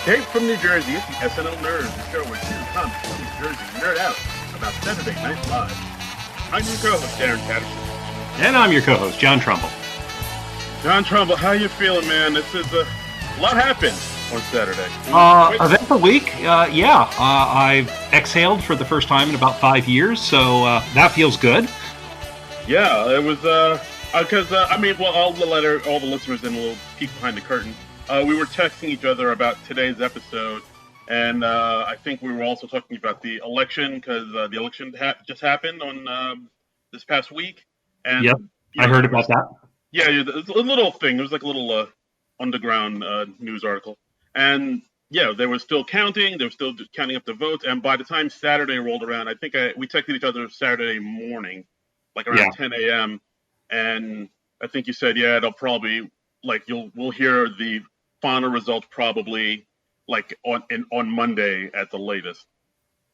Taped from New Jersey, it's the SNL Nerds, the show where two comics from New Jersey nerd out about Saturday Night Live. I'm your co-host, Darren Patterson. And I'm your co-host, John Trumbull. John Trumbull, how you feeling, man? This is a lot happened on Saturday. Eventful week, yeah. I've exhaled for the first time in about 5 years, so that feels good. Yeah, it was, because, I'll let all the listeners in a little peek behind the curtain. We were texting each other about today's episode, and I think we were also talking about the election, because the election just happened on this past week. And, yep, I heard about that. Yeah, it was a little thing. There was like a little underground news article. And, yeah, they were still counting. They were still counting up the votes. And by the time Saturday rolled around, I think we texted each other Saturday morning, like around 10 a.m. And I think you said, yeah, it'll probably, we'll hear the final results probably like on Monday at the latest.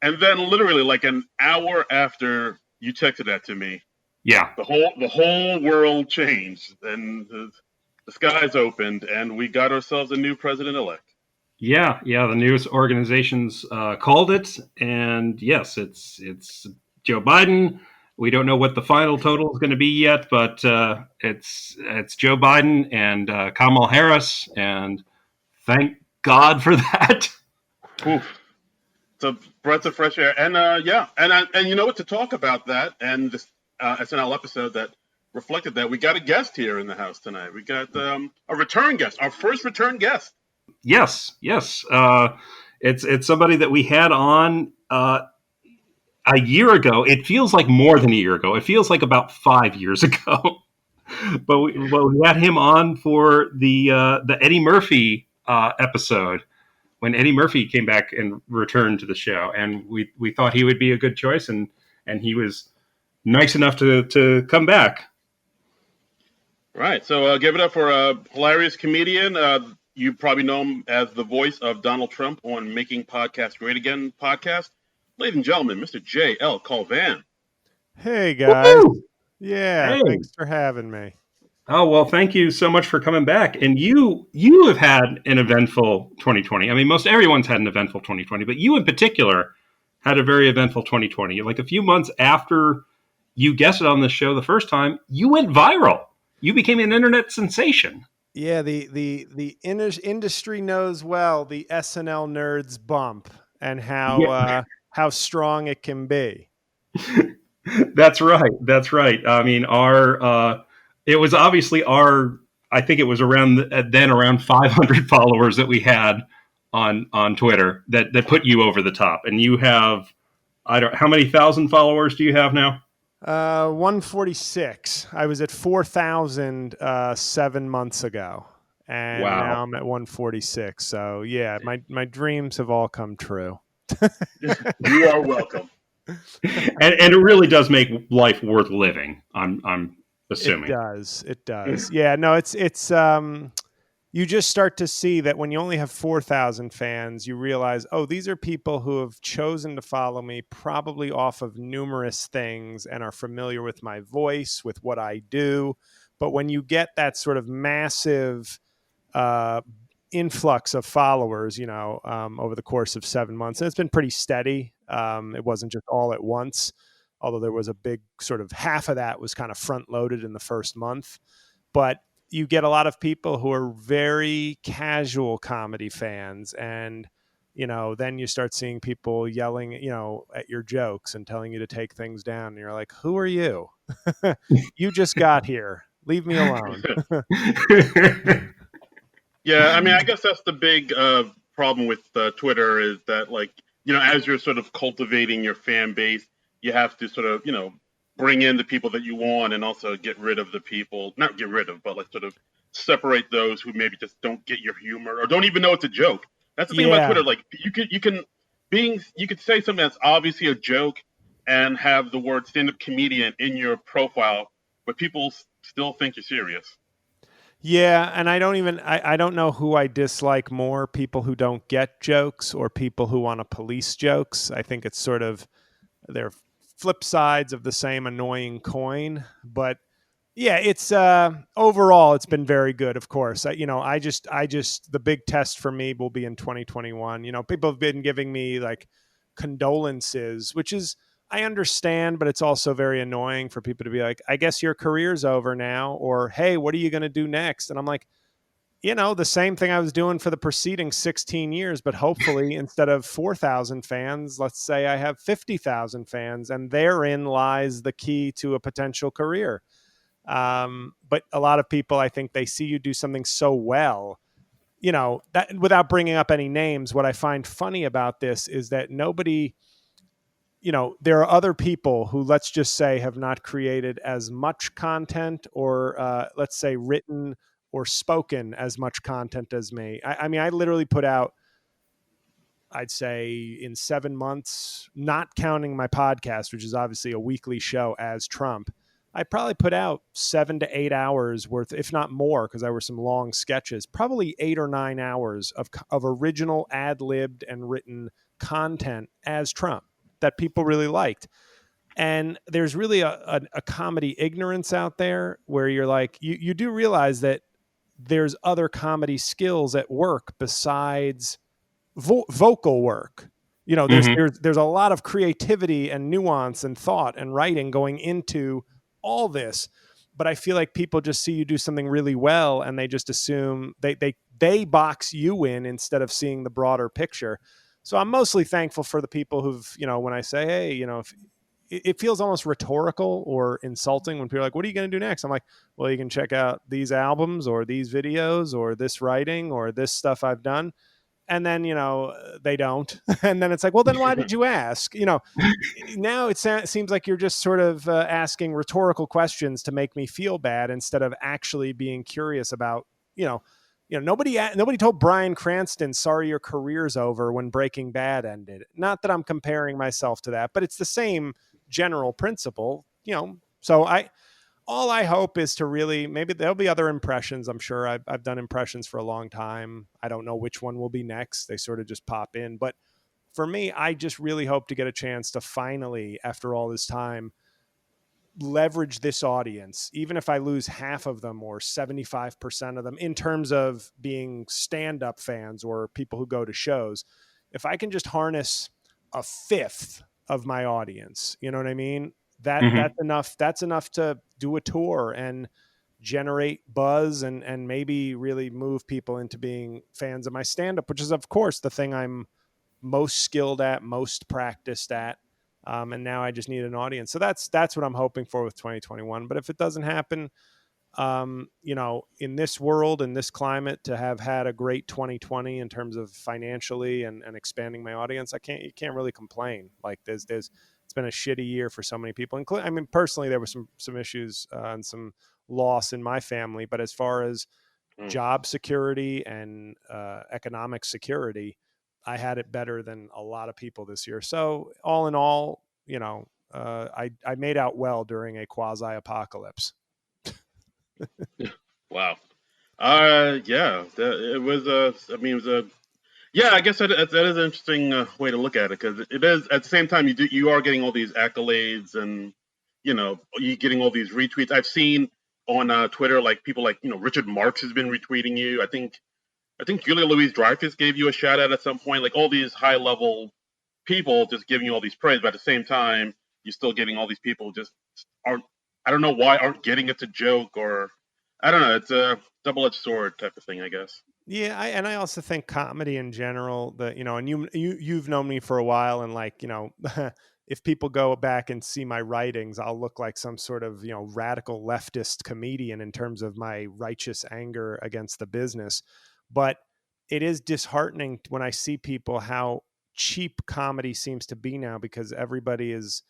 And then literally like an hour after you texted that to me, the whole world changed and the skies opened and we got ourselves a new president-elect. Yeah, the news organizations called it, and yes, it's Joe Biden. We don't know what the final total is going to be yet, but it's Joe Biden and Kamala Harris, and thank God for that. Oof. It's a breath of fresh air, and and you know what, to talk about that and this SNL episode that reflected that, we got a guest here in the house tonight. We got a return guest, our first return guest. Yes. It's somebody that we had on a year ago. It feels like more than a year ago. It feels like about 5 years ago. but we had him on for the Eddie Murphy episode when Eddie Murphy came back and returned to the show, and we thought he would be a good choice, and he was nice enough to come back. Right. So give it up for a hilarious comedian. You probably know him as the voice of Donald Trump on Making Podcasts Great Again podcast. Ladies and gentlemen, Mr. J-L Cauvin. Hey, guys. Woo-hoo! Yeah, hey. Thanks for having me. Oh, well, thank you so much for coming back. And you have had an eventful 2020. I mean, most everyone's had an eventful 2020, but you in particular had a very eventful 2020. Like a few months after you guested on this show the first time, you went viral. You became an internet sensation. Yeah, the industry knows well the SNL Nerds bump and how strong it can be. That's right. I mean, it was obviously I think it was around 500 followers that we had on Twitter that put you over the top. And you have, how many thousand followers do you have now? 146. I was at 4,000 7 months ago, and now I'm at 146. So yeah, my dreams have all come true. You are welcome. And it really does make life worth living. I'm assuming it does. Yeah, no, it's you just start to see that when you only have 4,000 fans, you realize, oh, these are people who have chosen to follow me probably off of numerous things and are familiar with my voice, with what I do. But when you get that sort of massive influx of followers, over the course of 7 months, and it's been pretty steady. It wasn't just all at once, although there was a big sort of half of that was kind of front loaded in the first month. But you get a lot of people who are very casual comedy fans, and then you start seeing people yelling at your jokes and telling you to take things down, and you're like, who are you? You just got here, leave me alone. Yeah, I mean, I guess that's the big problem with Twitter is that, as you're sort of cultivating your fan base, you have to sort of bring in the people that you want and also get rid of the people, not get rid of, but sort of separate those who maybe just don't get your humor or don't even know it's a joke. That's the thing about Twitter. Like you could say something that's obviously a joke and have the word stand-up comedian in your profile, but people still think you're serious. Yeah, and I don't know who I dislike more, people who don't get jokes or people who want to police jokes. I think it's sort of they're flip sides of the same annoying coin, but Yeah, it's overall it's been very good. Of course, the big test for me will be in 2021. People have been giving me like condolences, which is I understand, but it's also very annoying for people to be like, "I guess your career's over now," or "Hey, what are you going to do next?" And I'm like, the same thing I was doing for the preceding 16 years, but hopefully instead of 4,000 fans, let's say I have 50,000 fans, and therein lies the key to a potential career. But a lot of people, I think they see you do something so well, that without bringing up any names, what I find funny about this is that nobody, there are other people who, let's just say, have not created as much content or let's say written or spoken as much content as me. I mean, I literally put out, I'd say in 7 months, not counting my podcast, which is obviously a weekly show as Trump, I probably put out 7 to 8 hours worth, if not more, because there were some long sketches, probably 8 or 9 hours of original ad libbed and written content as Trump that people really liked. And there's really a comedy ignorance out there where you're like, you do realize that there's other comedy skills at work besides vocal work. There's Mm-hmm. there's a lot of creativity and nuance and thought and writing going into all this. But I feel like people just see you do something really well and they just assume they box you in instead of seeing the broader picture. So I'm mostly thankful for the people who've, when I say, hey, if it feels almost rhetorical or insulting when people are like, what are you going to do next? I'm like, well, you can check out these albums or these videos or this writing or this stuff I've done. And then, they don't. And then it's like, well, then why did you ask? Now it seems like you're just sort of asking rhetorical questions to make me feel bad instead of actually being curious about, nobody told Bryan Cranston, sorry, your career's over when Breaking Bad ended. Not that I'm comparing myself to that, but it's the same general principle, So all I hope is to really, maybe there'll be other impressions. I'm sure I've done impressions for a long time. I don't know which one will be next. They sort of just pop in. But for me, I just really hope to get a chance to finally, after all this time, leverage this audience, even if I lose half of them or 75% of them in terms of being stand-up fans or people who go to shows. If I can just harness a fifth of my audience, you know what I mean? Mm-hmm. That's enough to do a tour and generate buzz and maybe really move people into being fans of my stand-up, which is of course the thing I'm most skilled at, most practiced at. And now I just need an audience. So that's what I'm hoping for with 2021. But if it doesn't happen, in this world, in this climate, to have had a great 2020 in terms of financially and expanding my audience, you can't really complain. Like it's been a shitty year for so many people. I mean, personally, there were some issues and some loss in my family, but as far as job security and economic security, I had it better than a lot of people this year. So all in all, I made out well during a quasi apocalypse. Wow. Yeah, it was I mean, it was a yeah. I guess that is an interesting way to look at it because it is at the same time you are getting all these accolades and you getting all these retweets. I've seen on Twitter like people like Richard Marx has been retweeting you. I think Julia Louise Dreyfus gave you a shout out at some point. Like all these high level people just giving you all these praise, but at the same time you're still getting all these people just aren't. I don't know why aren't getting it's a joke or I don't know. It's a double edged sword type of thing, I guess. Yeah, I also think comedy in general, and you've known me for a while, and like if people go back and see my writings, I'll look like some sort of radical leftist comedian in terms of my righteous anger against the business. But it is disheartening when I see people how cheap comedy seems to be now because everybody is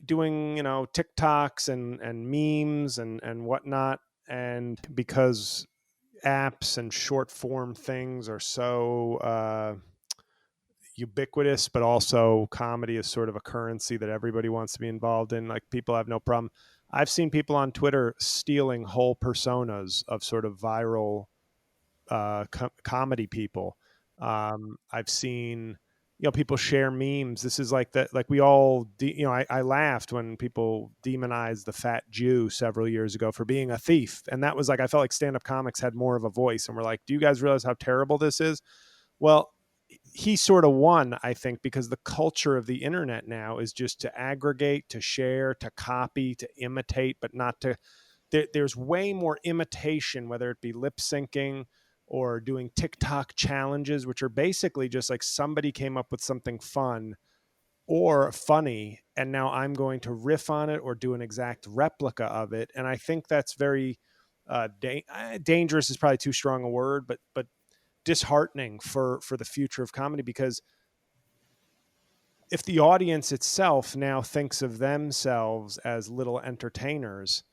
doing TikToks and memes and whatnot, and because apps and short form things are so ubiquitous, but also comedy is sort of a currency that everybody wants to be involved in. Like people have no problem. I've seen people on Twitter stealing whole personas of sort of viral comedy people. I've seen people share memes. This is like that, like we all, I laughed when people demonized the fat Jew several years ago for being a thief. And that was like, I felt like stand-up comics had more of a voice, and we're like, do you guys realize how terrible this is? Well, he sort of won, I think, because the culture of the internet now is just to aggregate, to share, to copy, to imitate, but not to, there's way more imitation, whether it be lip syncing or doing TikTok challenges, which are basically just like somebody came up with something fun or funny, and now I'm going to riff on it or do an exact replica of it. And I think that's very dangerous is probably too strong a word, but disheartening for the future of comedy, because if the audience itself now thinks of themselves as little entertainers,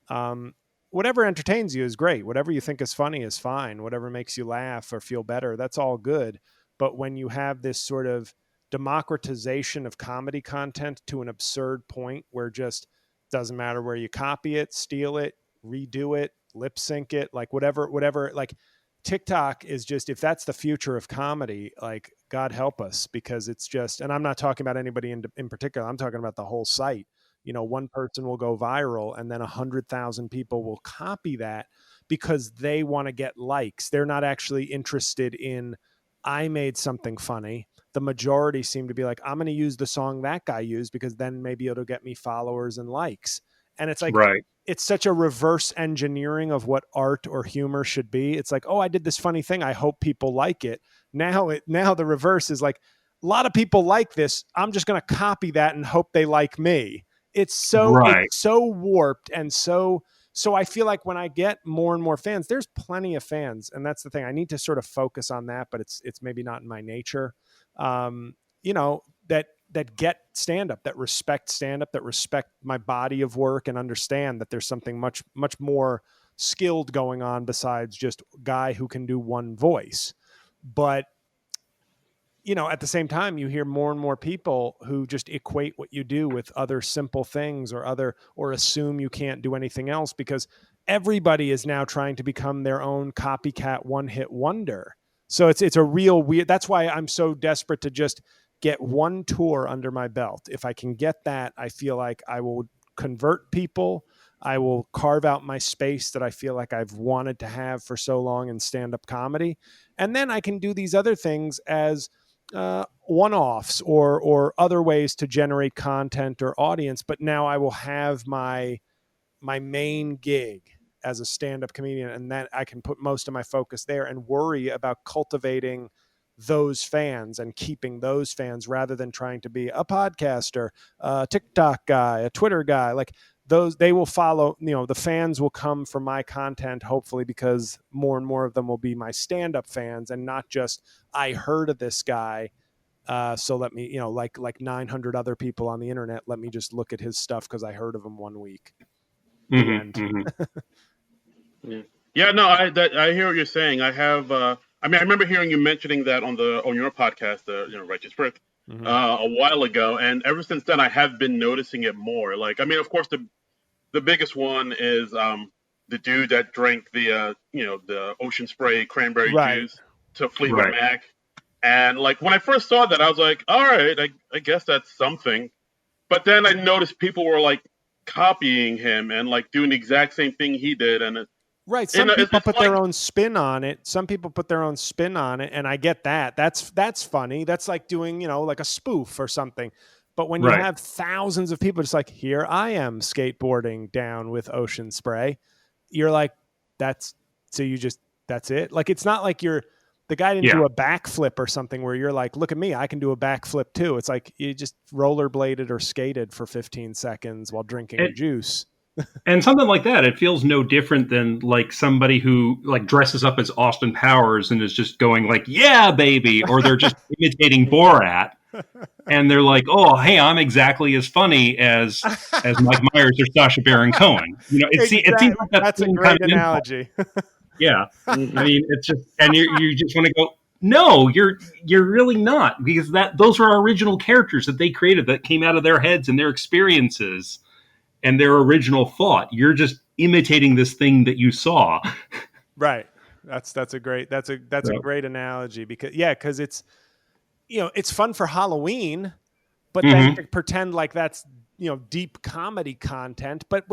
um, whatever entertains you is great. Whatever you think is funny is fine. Whatever makes you laugh or feel better, that's all good. But when you have this sort of democratization of comedy content to an absurd point where just doesn't matter where you copy it, steal it, redo it, lip sync it, like whatever, like TikTok is just, if that's the future of comedy, like God help us, because it's just, and I'm not talking about anybody in particular. I'm talking about the whole site. One person will go viral and then 100,000 people will copy that because they want to get likes. They're not actually interested in, I made something funny. The majority seem to be like, I'm going to use the song that guy used because then maybe it'll get me followers and likes. And it's like, Right. it's such a reverse engineering of what art or humor should be. It's like, oh, I did this funny thing, I hope people like it. Now the reverse is like, a lot of people like this, I'm just going to copy that and hope they like me. It's so warped, and so I feel like when I get more and more fans, there's plenty of fans, and that's the thing. I need to sort of focus on that, but it's maybe not in my nature. That get stand-up, that respect stand-up, that respect my body of work, and understand that there's something much, much more skilled going on besides just guy who can do one voice. But at the same time, you hear more and more people who just equate what you do with other simple things or assume you can't do anything else, because everybody is now trying to become their own copycat one-hit wonder. So it's a real weird, that's why I'm so desperate to just get one tour under my belt. If I can get that, I feel like I will convert people. I will carve out my space that I feel like I've wanted to have for so long in stand-up comedy. And then I can do these other things as one-offs or other ways to generate content or audience. But now I will have my main gig as a stand-up comedian, and then I can put most of my focus there and worry about cultivating those fans and keeping those fans, rather than trying to be a podcaster, a TikTok guy, a Twitter guy. Like those, they will follow, the fans will come from my content, hopefully, because more and more of them will be my stand-up fans, and not just, I heard of this guy, so let me, like 900 other people on the internet, let me just look at his stuff because I heard of him one week. The end. Yeah, no, I hear what you're saying. I have, I remember hearing you mentioning that on your podcast, Righteous Brick, a while ago, and ever since then I have been noticing it more. Like, of course, the biggest one is the dude that drank the ocean spray cranberry juice to Fleetwood Mac, and like when I first saw that, I was like, all right, I guess that's something. But then I noticed people were like copying him and like doing the exact same thing he did, and some people put their own spin on it. Some people put their own spin on it, and I get that. That's funny. That's like doing, like a spoof or something. But when you have thousands of people just like, here I am skateboarding down with ocean spray, you're like, that's it. Like, it's not like the guy didn't do a backflip or something where you're like, look at me, I can do a backflip too. It's like you just rollerbladed or skated for 15 seconds while drinking juice. And something like that, it feels no different than like somebody who like dresses up as Austin Powers and is just going like, yeah, baby, or they're just imitating Borat. And they're like, oh, hey, I'm exactly as funny as Mike Myers or Sacha Baron Cohen. It seems like that's a great analogy. Yeah. It's just, and you just want to go, no, you're really not, because those are original characters that they created that came out of their heads and their experiences and their original thought. You're just imitating this thing that you saw. Right. That's a great analogy, because it's, it's fun for Halloween, but then Mm-hmm. to pretend like that's, deep comedy content, but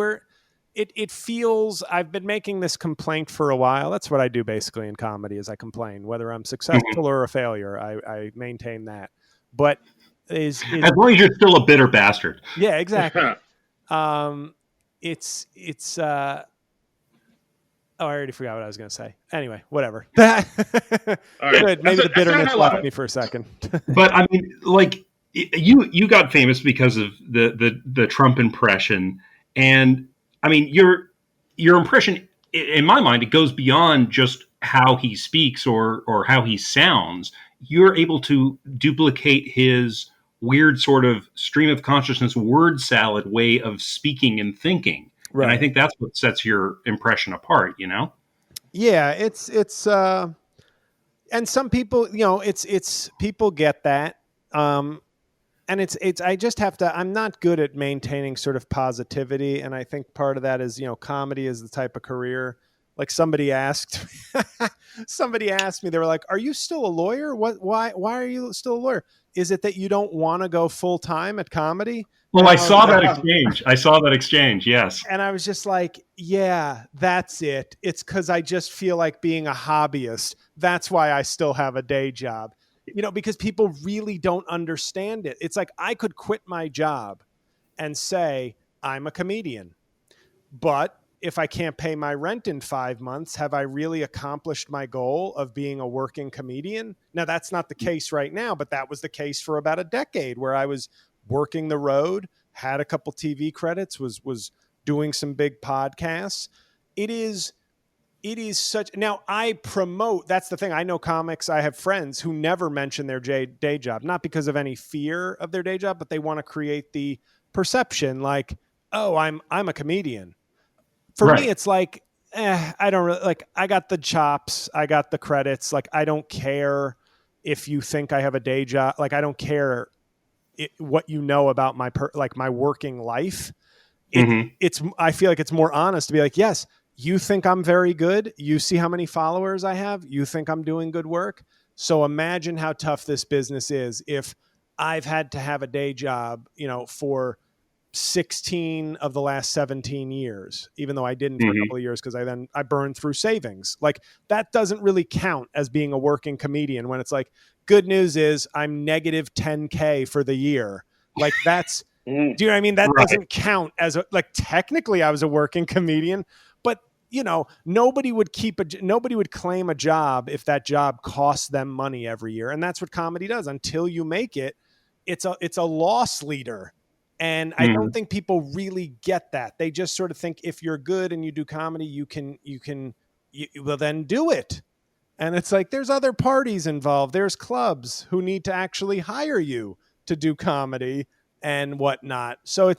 it feels, I've been making this complaint for a while. That's what I do basically in comedy is I complain, whether I'm Mm-hmm. successful or a failure. I maintain that, but is As long as you're still a bitter bastard. yeah, exactly. Um, it's oh, I already forgot what I was going to say. Anyway, whatever. All right. Good. Maybe the I said bitterness left hello. me for a second. But I mean, like you got famous because of the Trump impression, and I mean your impression in my mind it goes beyond just how he speaks or how he sounds. You're able to duplicate his weird sort of stream of consciousness word salad way of speaking and thinking. And I Right. think that's what sets your impression apart, you know? Yeah, it's and some people, it's people get that. Um and it's I just have to, I'm not good at maintaining sort of positivity, and I think part of that is, comedy is the type of career, like somebody asked me, they were like, are you still a lawyer? Why are you still a lawyer? Is it that you don't want to go full time at comedy? Well, And I I was saw like, that exchange. I saw that exchange. Yes. and I was just like, yeah, that's it. It's because I just feel like being a hobbyist. That's why I still have a day job, because people really don't understand it. It's like I could quit my job and say, I'm a comedian. But if I can't pay my rent in 5 months, have I really accomplished my goal of being a working comedian? Now, that's not the case right now, but that was the case for about a decade where I was working the road, had a couple TV credits, was doing some big podcasts. It is such, now I promote, that's the thing. I know comics, I have friends who never mention their day job, not because of any fear of their day job, but they want to create the perception like, oh, I'm a comedian. For me, Right. it's like, I don't really, like, I got the chops, I got the credits. Like, I don't care if you think I have a day job. Like, I don't care what about my like my working life. Mm-hmm. I feel like it's more honest to be like, yes, you think I'm very good. You see how many followers I have. You think I'm doing good work. So imagine how tough this business is if I've had to have a day job, for 16 of the last 17 years, even though I didn't for a Mm-hmm. couple of years because I burned through savings. Like, that doesn't really count as being a working comedian when it's like, good news is I'm negative 10K for the year. Like, that's, do you know what I mean? That Right. doesn't count as like, technically I was a working comedian, but nobody would claim a job if that job costs them money every year. And that's what comedy does. Until you make it, it's a loss leader. And I don't Mm-hmm. think people really get that. They just sort of think if you're good and you do comedy, well, then do it. And it's like, there's other parties involved. There's clubs who need to actually hire you to do comedy and whatnot. So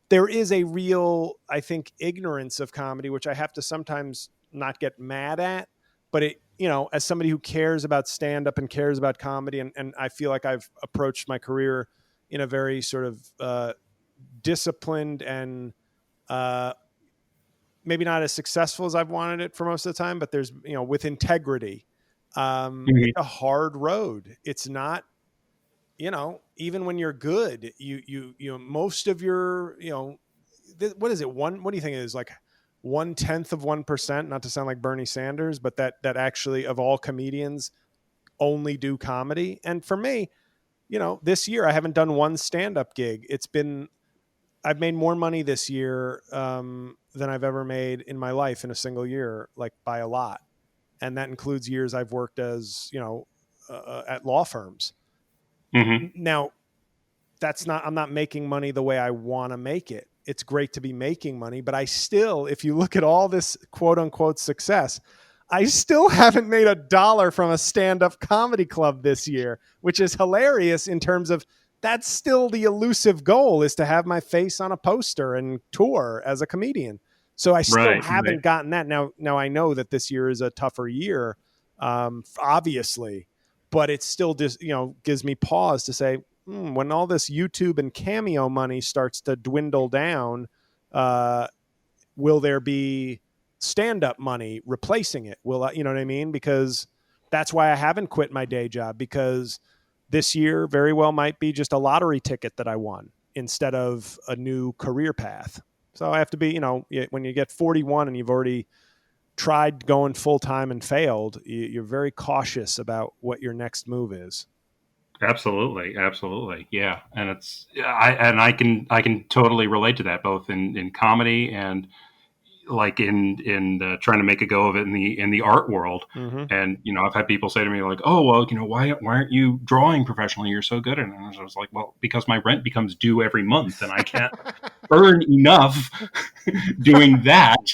there is a real, I think, ignorance of comedy, which I have to sometimes not get mad at, but as somebody who cares about stand up and cares about comedy, and I feel like I've approached my career in a very sort of disciplined and uh, maybe not as successful as I've wanted it for most of the time, but there's, with integrity. It's Mm-hmm. a hard road. It's not, even when you're good, most of your, what is it? What do you think it is? Like 0.1%, not to sound like Bernie Sanders, but that actually of all comedians only do comedy. And for me, this year I haven't done one stand-up gig. I've made more money this year than I've ever made in my life in a single year, like by a lot. And that includes years I've worked as, at law firms. Mm-hmm. Now, I'm not making money the way I want to make it. It's great to be making money, but I still, if you look at all this quote unquote success, I still haven't made $1 from a stand-up comedy club this year, which is hilarious in terms of that's still the elusive goal, is to have my face on a poster and tour as a comedian. So I still Right. Right. haven't gotten that. Now I know that this year is a tougher year, obviously, but it still just, gives me pause to say, when all this YouTube and Cameo money starts to dwindle down, will there be stand-up money replacing it? You know what I mean? Because that's why I haven't quit my day job, because this year very well might be just a lottery ticket that I won instead of a new career path. So I have to be, when you get 41 and you've already tried going full time and failed, you're very cautious about what your next move is. Absolutely. Yeah. And I can totally relate to that, both in comedy and like in trying to make a go of it in the art world. Mm-hmm. And, I've had people say to me like, oh, well, why aren't you drawing professionally? You're so good at it. And I was like, well, because my rent becomes due every month and I can't earn enough doing that.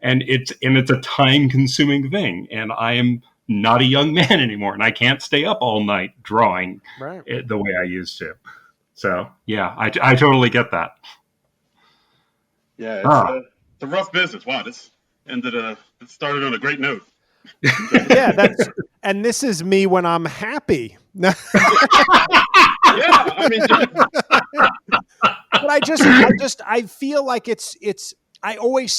And it's a time consuming thing. And I am not a young man anymore, and I can't stay up all night drawing the way I used to. So yeah, I totally get that. Yeah, it's a rough business. Wow, this it started on a great note. Yeah, and this is me when I'm happy. Yeah, I mean, but I feel like it's. I always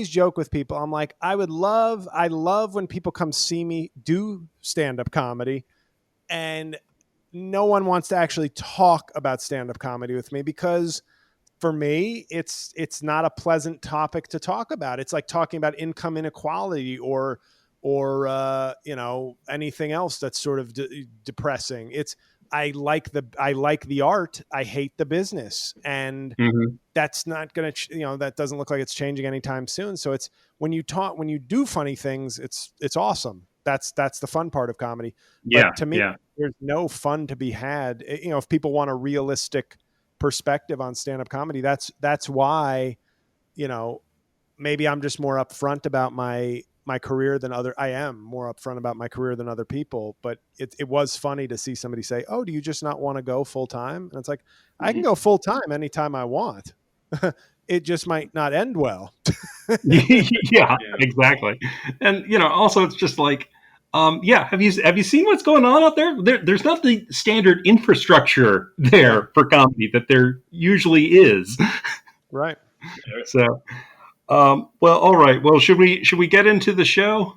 joke with people. I'm like, I love when people come see me do stand-up comedy, and no one wants to actually talk about stand-up comedy with me, because for me, it's not a pleasant topic to talk about. It's like talking about income inequality or anything else that's sort of depressing. I like the art. I hate the business, and that's not going to, that doesn't look like it's changing anytime soon. So it's when you do funny things, it's awesome. That's the fun part of comedy. Yeah. But to me, there's no fun to be had. If people want a realistic perspective on stand-up comedy, that's why, maybe I'm just more upfront about my career than I am more upfront about my career than other people. But it was funny to see somebody say, oh, do you just not want to go full time? And it's like, I can go full time anytime I want. It just might not end well. Yeah, exactly. And, also it's just like, have you seen what's going on out there? There's not the standard infrastructure there for comedy that there usually is. Right. So, well, all right. Well, should we get into the show?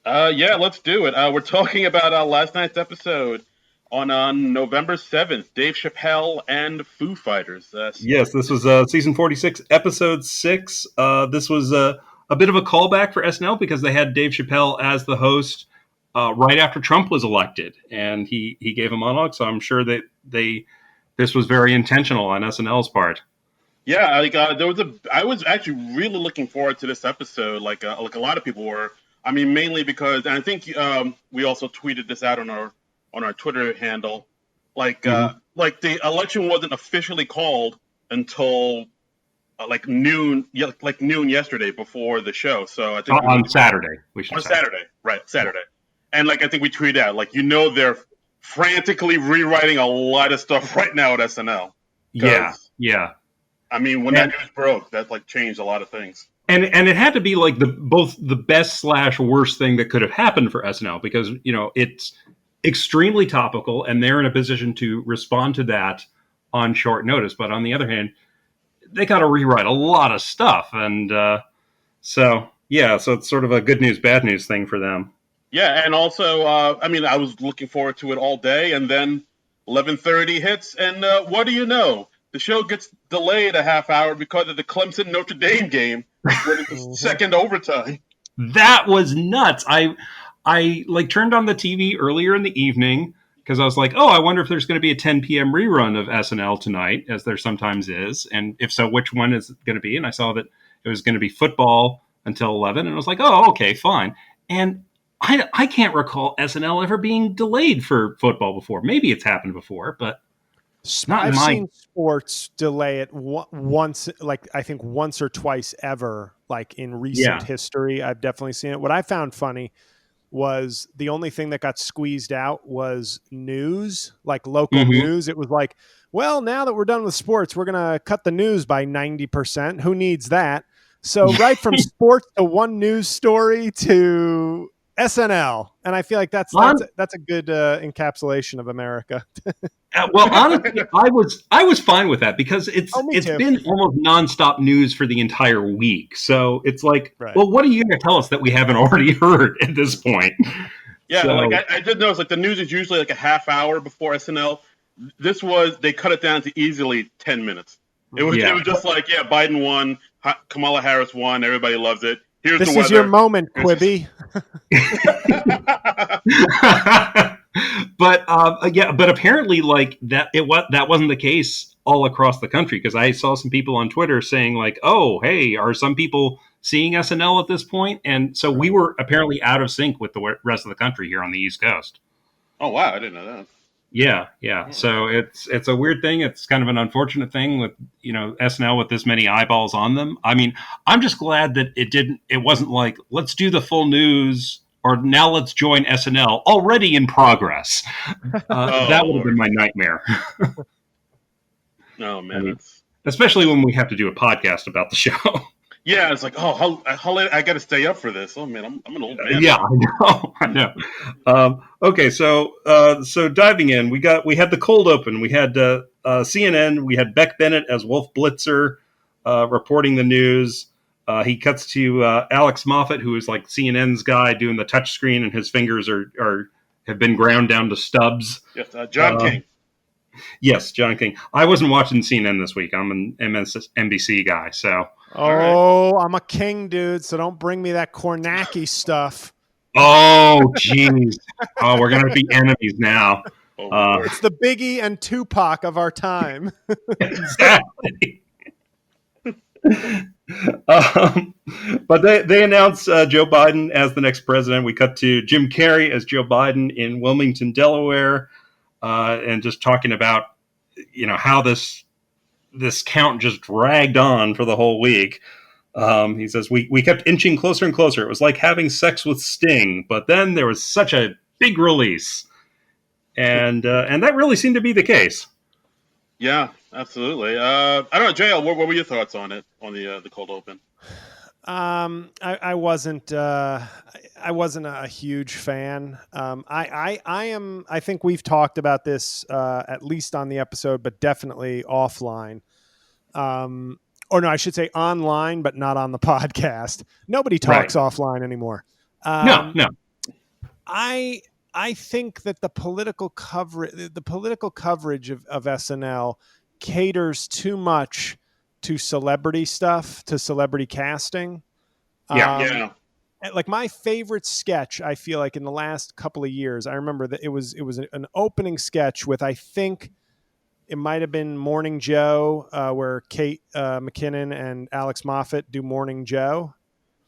Yeah, let's do it. We're talking about last night's episode on November 7th, Dave Chappelle and Foo Fighters. Yes, this was season 46, episode 6. This was a bit of a callback for SNL because they had Dave Chappelle as the host right after Trump was elected, and he gave a monologue. So I'm sure that this was very intentional on SNL's part. Yeah, I was actually really looking forward to this episode, like a lot of people were. I mean, mainly because, and I think we also tweeted this out on our Twitter handle, like the election wasn't officially called until like noon yesterday before the show. So I think on Saturday, Saturday, and like I think we tweeted out, like, they're frantically rewriting a lot of stuff right now at SNL. Yeah. I mean, when that news broke, that like changed a lot of things. And it had to be like both the best / worst thing that could have happened for SNL, because it's extremely topical and they're in a position to respond to that on short notice. But on the other hand, they got to rewrite a lot of stuff, and so it's sort of a good news, bad news thing for them. Yeah, and also, I mean, I was looking forward to it all day, and then 11:30 hits, and what do you know? The show gets delayed a half hour because of the Clemson Notre Dame game when it was second overtime. That was nuts. I like turned on the TV earlier in the evening because I was like, oh, I wonder if there's going to be a 10 p.m. rerun of SNL tonight, as there sometimes is. And if so, which one is it going to be? And I saw that it was going to be football until 11. And I was like, oh, okay, fine. And I can't recall SNL ever being delayed for football before. Maybe it's happened before, but I've seen sports delay it once, like I think once or twice ever, like in recent history. I've definitely seen it. What I found funny was the only thing that got squeezed out was news, like local news. It was like, well, now that we're done with sports, we're going to cut the news by 90%. Who needs that? So right from sports to one news story to SNL. And I feel like that's a good encapsulation of America. Well, honestly, I was fine with that because it's been almost nonstop news for the entire week. So it's like, well, what are you going to tell us that we haven't already heard at this point? Yeah, So like I did notice, like the news is usually like a half hour before SNL. They cut it down to easily 10 minutes. It yeah. was just like, yeah, Biden won, Kamala Harris won, everybody loves it. Here's the This is your weather. moment, Here's Quibi. But yeah, but apparently, like that wasn't the case all across the country, because I saw some people on Twitter saying like, "Oh, hey, are some people seeing SNL at this point?" And so we were apparently out of sync with the rest of the country here on the East Coast. Oh wow, I didn't know that. Yeah, yeah. So it's a weird thing. It's kind of an unfortunate thing with SNL with this many eyeballs on them. I mean, I'm just glad that it wasn't like, let's do the full news, or now let's join SNL already in progress. That would have been my nightmare. Oh man, I mean, especially when we have to do a podcast about the show. Yeah, it's like, oh, how late I got to stay up for this. Oh man, I'm an old man. Yeah, I know. Okay, so diving in, we had the cold open. We had CNN. We had Beck Bennett as Wolf Blitzer reporting the news. He cuts to Alex Moffat, who is like CNN's guy doing the touch screen, and his fingers have been ground down to stubs. Yes, John King. Yes, John King. I wasn't watching CNN this week. I'm an MSNBC guy, so. Oh, I'm a king, dude. So don't bring me that Kornacki stuff. Oh, jeez. Oh, we're gonna be enemies now. It's the Biggie and Tupac of our time. Exactly. But they announced Joe Biden as the next president. We cut to Jim Carrey as Joe Biden in Wilmington, Delaware, and just talking about how this count just dragged on for the whole week. He says, we kept inching closer and closer. It was like having sex with Sting, but then there was such a big release. And that really seemed to be the case. Yeah, absolutely. I don't know, J.L., what were your thoughts on it, on the cold open? I wasn't a huge fan. I think we've talked about this at least on the episode, but definitely offline. Or no, I should say online, but not on the podcast. Nobody talks offline anymore. No. I think that the political coverage of SNL caters too much to celebrity stuff, to celebrity casting. Yeah. Like my favorite sketch, I feel like in the last couple of years, I remember that it was an opening sketch with, I think it might have been Morning Joe, where Kate McKinnon and Alex Moffat do Morning Joe.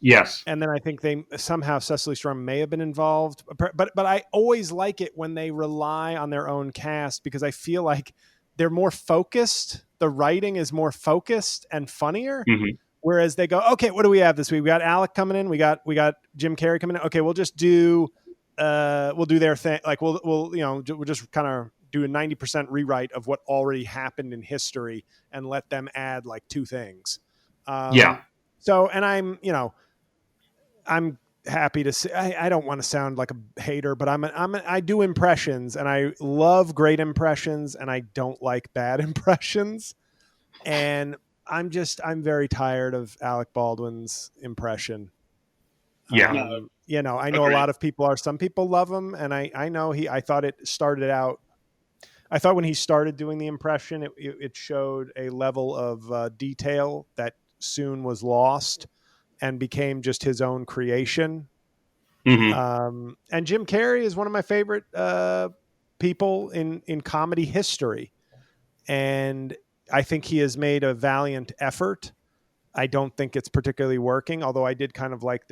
Yes. And then I think somehow Cecily Strong may have been involved, but I always like it when they rely on their own cast, because I feel like they're more focused. The writing is more focused and funnier. Mm-hmm. Whereas they go, okay, what do we have this week? We got Alec coming in. We got Jim Carrey coming in. Okay, we'll just do we'll do their thing. Like we'll just kind of do a 90% rewrite of what already happened in history and let them add like two things. So, and I'm happy to say, I don't want to sound like a hater, but I do impressions, and I love great impressions, and I don't like bad impressions. And I'm very tired of Alec Baldwin's impression. Yeah. I know a lot of people some people love him, and I know I thought it started out, I thought when he started doing the impression, it showed a level of detail that soon was lost and became just his own creation. Mm-hmm. And Jim Carrey is one of my favorite people in comedy history. And I think he has made a valiant effort. I don't think it's particularly working, although I did kind of like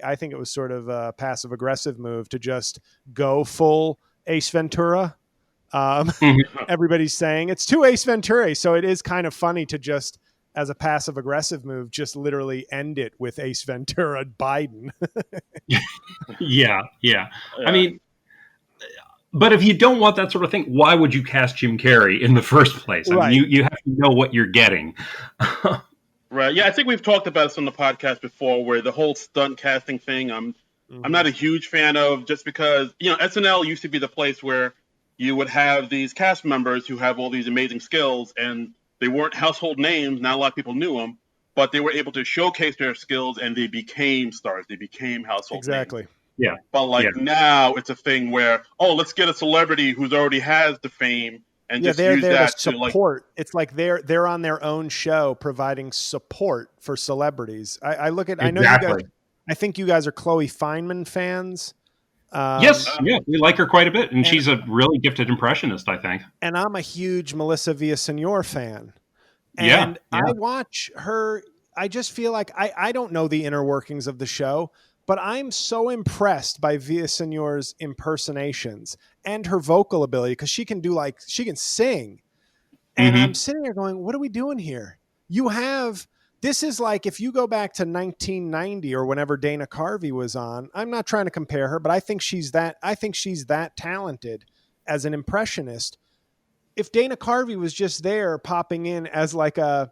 I think it was sort of a passive aggressive move to just go full Ace Ventura. Everybody's saying it's too Ace Ventura. So it is kind of funny to just, as a passive aggressive move, just literally end it with Ace Ventura Biden. Yeah. I mean, but if you don't want that sort of thing, why would you cast Jim Carrey in the first place? I mean, you have to know what you're getting. Right. Yeah, I think we've talked about this on the podcast before, where the whole stunt casting thing, I'm not a huge fan of, just because, SNL used to be the place where you would have these cast members who have all these amazing skills, and they weren't household names. Not a lot of people knew them, but they were able to showcase their skills, and they became stars. They became household names. Yeah. But like Yeah. now, it's a thing where let's get a celebrity who's already has the fame and Yeah, just they're use there to that to like. support. It's like they're on their own show providing support for celebrities. I look at. I know you guys. Exactly. I think you guys are Chloe Fineman fans. Yes. Uh, Yeah. We like her quite a bit. And and she's a really gifted impressionist, I think. and I'm a huge Melissa Villaseñor fan. Yeah. And Yeah. I watch her. I just feel like I don't know the inner workings of the show, but I'm so impressed by Villaseñor's impersonations and her vocal ability because she can sing. And I'm Mm-hmm. sitting there going, what are we doing here? This is like if you go back to 1990 or whenever Dana Carvey was on. I'm not trying to compare her, but I think she's that talented as an impressionist. If Dana Carvey was just there popping in as like a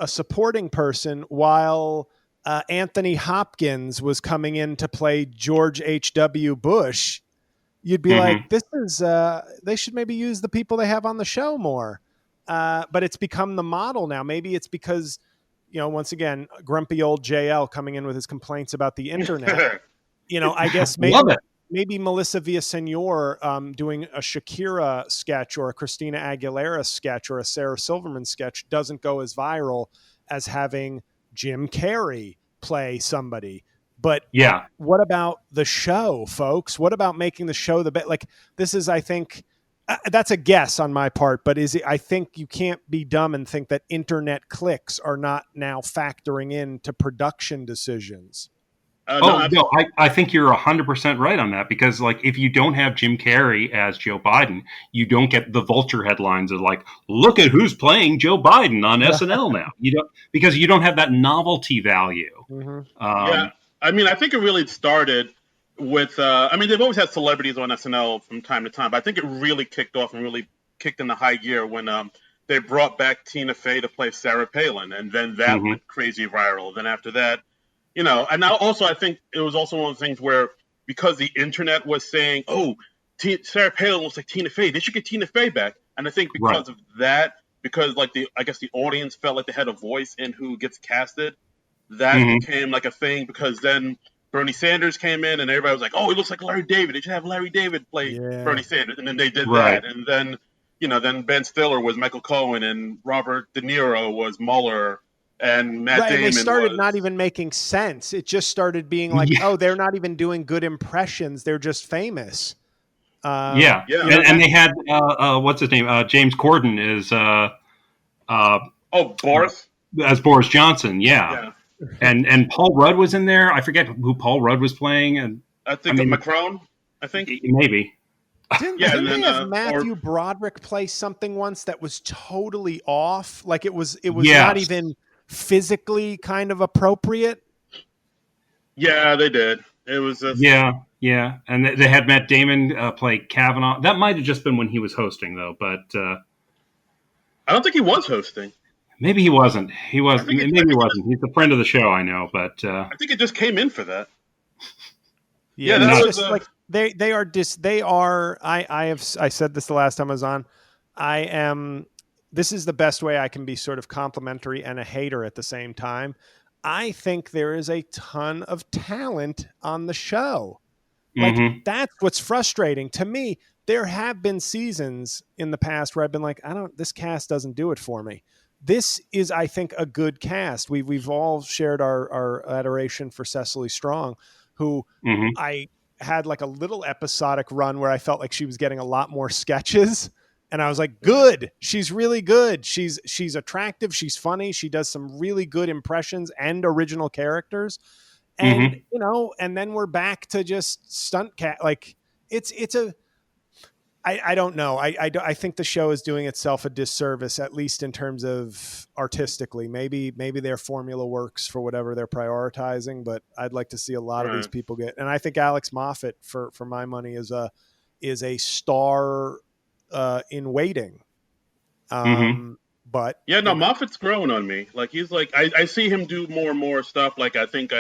supporting person while Anthony Hopkins was coming in to play George H.W. Bush, you'd be Mm-hmm. like, they should maybe use the people they have on the show more. But it's become the model now. Maybe it's because, once again, grumpy old JL coming in with his complaints about the internet. I guess Love it. maybe Melissa Villaseñor doing a Shakira sketch or a Christina Aguilera sketch or a Sarah Silverman sketch doesn't go as viral as having Jim Carrey play somebody. But Yeah. what about the show, folks? What about making the show the best? Like, this is, I think, that's a guess on my part, but I think you can't be dumb and think that internet clicks are not now factoring into production decisions. No, I think you're 100% right on that because, like, if you don't have Jim Carrey as Joe Biden, you don't get the vulture headlines of like, look at who's playing Joe Biden on SNL now. Because you don't have that novelty value. Mm-hmm. Yeah, I mean, I think it really started with. They've always had celebrities on SNL from time to time, but I think it really kicked off and really kicked into high gear when they brought back Tina Fey to play Sarah Palin, and then that went crazy viral. Then after that. And now also I think it was also one of the things where because the internet was saying, Sarah Palin looks like Tina Fey, they should get Tina Fey back. And I think because of that, because like I guess the audience felt like they had a voice in who gets casted, that became like a thing because then Bernie Sanders came in and everybody was like, he looks like Larry David. They should have Larry David play Bernie Sanders. And then they did that. And then, then Ben Stiller was Michael Cohen and Robert De Niro was Mueller. And Matt Damon. And they started not even making sense. It just started being like, they're not even doing good impressions. They're just famous. And they had what's his name? James Corden is Boris as Boris Johnson. Yeah. And Paul Rudd was in there. I forget who Paul Rudd was playing. And I think Macron. I think maybe. Didn't they have Matthew Broderick play something once that was totally off? Like it was not even physically kind of appropriate. Yeah, they did. It was yeah, and they had Matt Damon play Kavanaugh. That might have just been when he was hosting, though. But I don't think he was hosting. Maybe he wasn't. He wasn't. Maybe he wasn't. He's a friend of the show, I know. But I think it just came in for that. Yeah, that was like they are. I said this the last time I was on. This is the best way I can be sort of complimentary and a hater at the same time. I think there is a ton of talent on the show. Like that's what's frustrating to me. There have been seasons in the past where I've been like, this cast doesn't do it for me. This is, I think, a good cast. We've all shared our adoration for Cecily Strong, who I had like a little episodic run where I felt like she was getting a lot more sketches. And I was like, good. She's really good. She's attractive. She's funny. She does some really good impressions and original characters. And, and then we're back to just stunt cat. Like I don't know. I think the show is doing itself a disservice, at least in terms of artistically. Maybe their formula works for whatever they're prioritizing, but I'd like to see a lot of these people get. And I think Alex Moffat, for my money, is a star in waiting. But Moffat's growing on me. Like he's like I see him do more and more stuff. Like I think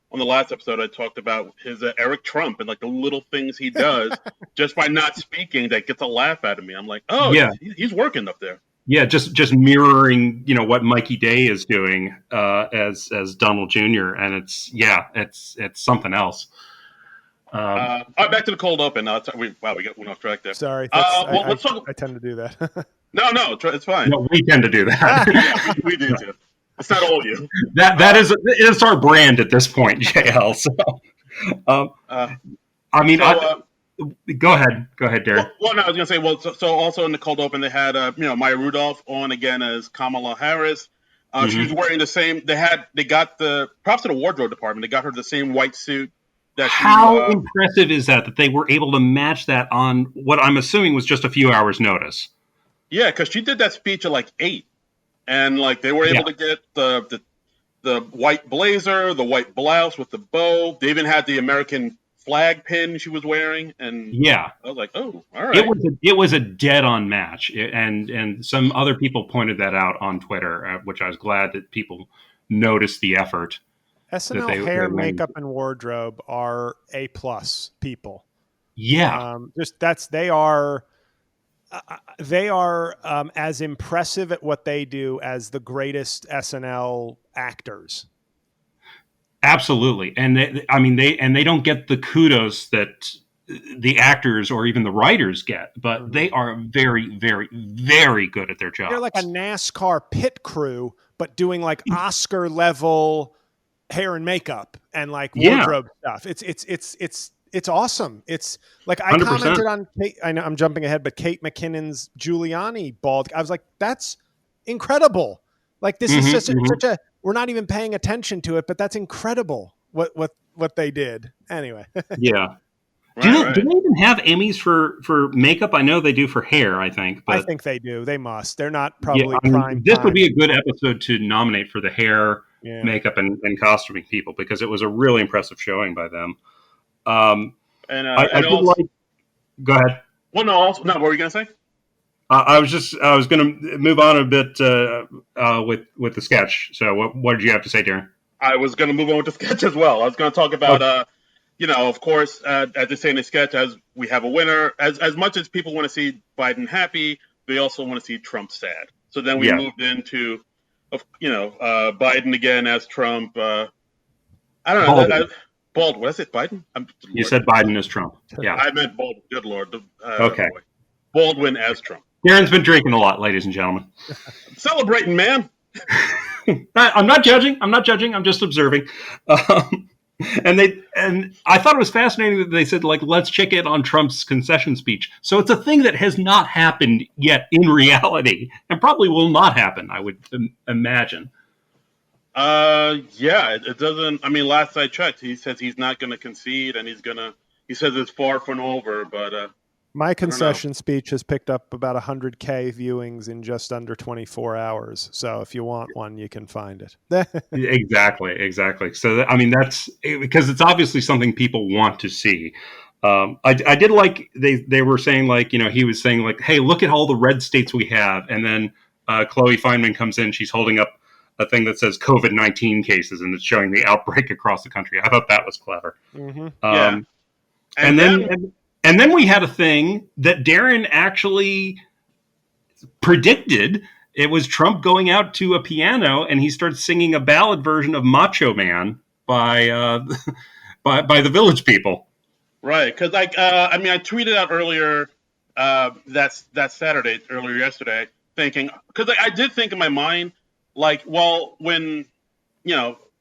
on the last episode I talked about his Eric Trump and like the little things he does just by not speaking that gets a laugh out of me. I'm like, he's working up there. Yeah, just mirroring what Mikey Day is doing as Donald Jr. and it's something else. All right, back to the cold open. We went off track there. Sorry, let's talk. I tend to do that. No, it's fine. No, we tend to do that. Yeah, we do too. It's not all of you. It's our brand at this point, JL. So, go ahead, Darren. Well, no, I was gonna say. Well, so also in the cold open, they had Maya Rudolph on again as Kamala Harris. She was wearing the same. They got the props to the wardrobe department. They got her the same white suit. How impressive is that they were able to match that on what I'm assuming was just a few hours' notice? Yeah, because she did that speech at like 8, and like they were able to get the white blazer, the white blouse with the bow. They even had the American flag pin she was wearing, and I was like, oh, all right. It was a dead-on match, and some other people pointed that out on Twitter, which I was glad that people noticed the effort. SNL hair, makeup, and wardrobe are A+ people. Yeah, they are as impressive at what they do as the greatest SNL actors. Absolutely, and they don't get the kudos that the actors or even the writers get, but they are very, very, very good at their job. They're like a NASCAR pit crew, but doing like Oscar level hair and makeup and like wardrobe stuff. It's awesome. It's like I 100%. Commented on Kate, I know I'm jumping ahead, but Kate McKinnon's Giuliani bald. I was like, that's incredible. Like this is such a we're not even paying attention to it, but that's incredible what they did. Anyway. Yeah. Do they even have Emmys for makeup? I know they do for hair, I think. But I think they do. They must. They're not probably prime this time. Would be a good episode to nominate for the hair, makeup, and costuming people, because it was a really impressive showing by them. I did like. Go ahead. Well, no. What were you gonna say? I was going to move on a bit with the sketch. So what did you have to say, Darren? I was going to move on with the sketch as well. I was going to talk about, of course, as they say in the sketch, as we have a winner. As much as people want to see Biden happy, they also want to see Trump sad. So then we moved into, Biden again as Trump. I don't know. Baldwin. What is it? Biden? You said Biden as Trump. Yeah. I meant Baldwin. Good Lord. Okay. Baldwin as Trump. Darren's been drinking a lot, ladies and gentlemen. Celebrating, man. I'm not judging. I'm just observing. And I thought it was fascinating that they said, like, let's check in on Trump's concession speech. So it's a thing that has not happened yet in reality, and probably will not happen, I would imagine. It doesn't. I mean, last I checked, he says he's not going to concede, and he says it's far from over, but. My concession speech has picked up about 100K viewings in just under 24 hours. So if you want one, you can find it. Exactly. So, that's because it's obviously something people want to see. I did like they were saying, like, he was saying, like, hey, look at all the red states we have. And then Chloe Fineman comes in. She's holding up a thing that says COVID-19 cases, and it's showing the outbreak across the country. I thought that was clever. Mm-hmm. And then we had a thing that Darren actually predicted. It was Trump going out to a piano, and he started singing a ballad version of Macho Man by the Village People. Right, because I tweeted out earlier that Saturday, earlier yesterday, thinking, because I did think in my mind, like, well, when,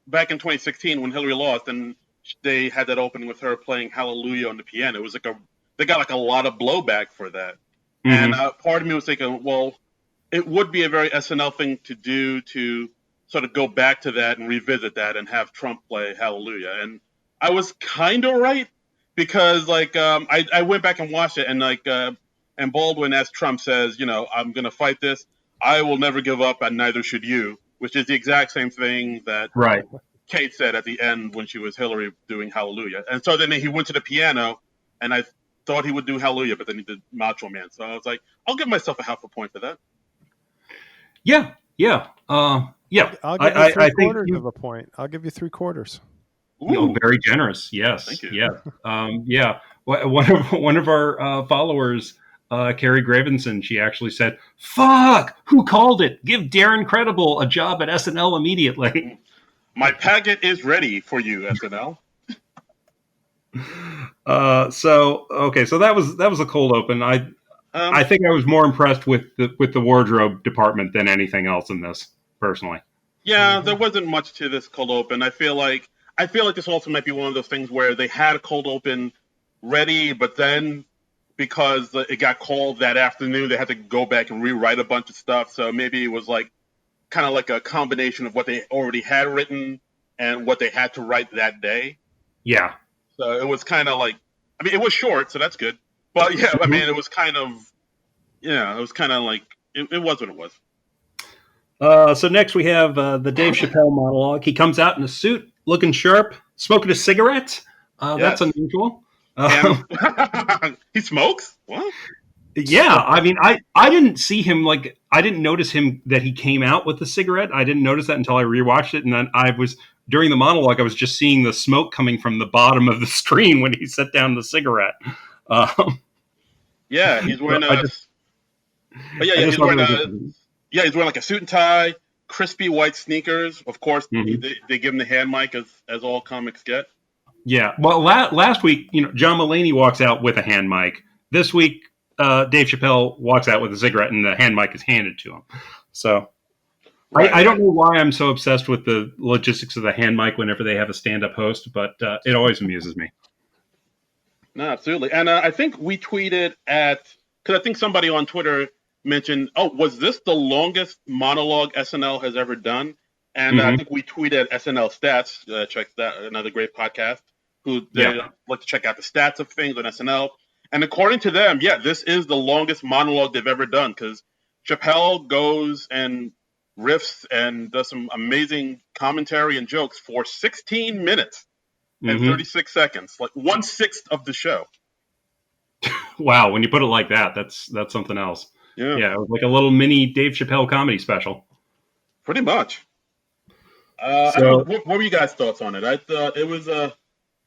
back in 2016 when Hillary lost and they had that opening with her playing Hallelujah on the piano, it was like they got like a lot of blowback for that. Mm-hmm. And part of me was thinking, well, it would be a very SNL thing to do to sort of go back to that and revisit that and have Trump play Hallelujah. And I was kind of right, because like I went back and watched it, and like and Baldwin as Trump says, I'm going to fight this. I will never give up, and neither should you, which is the exact same thing that Kate said at the end when she was Hillary doing Hallelujah. And so then he went to the piano, and I thought he would do Hallelujah, but then he did Macho Man. So I was like, I'll give myself a half a point for that. Yeah. I'll give you three-quarters of a point. I'll give you 3/4. Very generous. Yes. Thank you. Yeah. One of our followers, Carrie Gravenson, she actually said, "Fuck, who called it? Give Darren Credible a job at SNL immediately." My packet is ready for you, SNL. So that was a cold open. I think I was more impressed with the wardrobe department than anything else in this, personally. Yeah, there wasn't much to this cold open. I feel like this also might be one of those things where they had a cold open ready, but then because it got called that afternoon, they had to go back and rewrite a bunch of stuff. So maybe it was like kind of like a combination of what they already had written and what they had to write that day. Yeah. So it was kind of like, I mean, it was short, so that's good. But yeah, I mean, it was kind of like it was what it was. So next we have the Dave Chappelle monologue. He comes out in a suit, looking sharp, smoking a cigarette. That's Yes. unusual. He smokes? What? Yeah, I mean, I didn't see him, like, I didn't notice him that he came out with a cigarette. I didn't notice that until I rewatched it, and then during the monologue, I was just seeing the smoke coming from the bottom of the screen when he set down the cigarette. Yeah, he's wearing I a. just, But yeah, I yeah, just he's love wearing it. he's wearing like a suit and tie, crispy white sneakers. Of course, Mhm. they give him the hand mic as all comics get. Yeah. Well, last week, John Mulaney walks out with a hand mic. This week, Dave Chappelle walks out with a cigarette, and the hand mic is handed to him. So Right, I don't right. know why I'm so obsessed with the logistics of the hand mic whenever they have a stand-up host, but it always amuses me. No, absolutely. And I think we tweeted because I think somebody on Twitter mentioned, oh, was this the longest monologue SNL has ever done? And I Mm-hmm. think we tweeted SNL Stats, check that, another great podcast, who they Yeah. like to check out the stats of things on SNL. And according to them, yeah, this is the longest monologue they've ever done because Chappelle goes and riffs and does some amazing commentary and jokes for 16 minutes and Mm-hmm. 36 seconds, like 1/6 of the show. Wow, when you put it like that, that's something else. Yeah, Yeah, it was like a little mini Dave Chappelle comedy special. pretty much. I don't know. So What were you guys' thoughts on it? I thought it was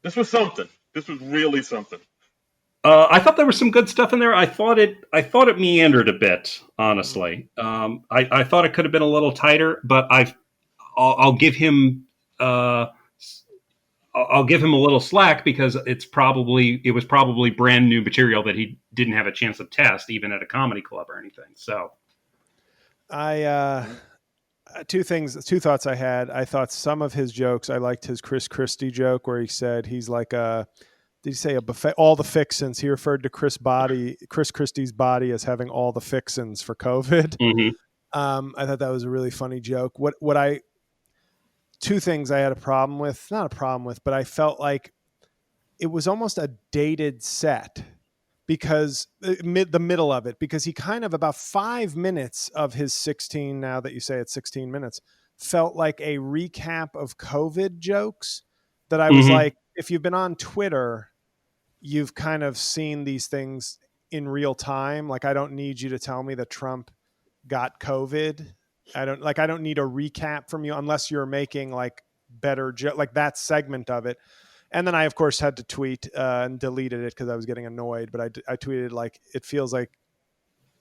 this was something. This was really something. I thought there was some good stuff in there. I thought it meandered a bit, honestly. I thought it could have been a little tighter, but I'll give him I'll give him a little slack because it was probably brand new material that he didn't have a chance to test even at a comedy club or anything. So two thoughts I had. I thought some of his jokes, I liked his Chris Christie joke where he said he's like did he say a buffet, all the fixins? He referred to Chris Christie's body as having all the fixins for COVID. mm-hmm. I thought that was a really funny joke. Two things I had not a problem with, but I felt like it was almost a dated set because the middle of it, because he kind of about 5 minutes of his 16, now that you say it's 16 minutes, felt like a recap of COVID jokes that I was Mm-hmm. like, if you've been on Twitter, you've kind of seen these things in real time. Like, I don't need you to tell me that Trump got COVID. I don't need a recap from you unless you're making like better like that segment of it. And then I, of course, had to tweet and deleted it because I was getting annoyed. But I tweeted like, it feels like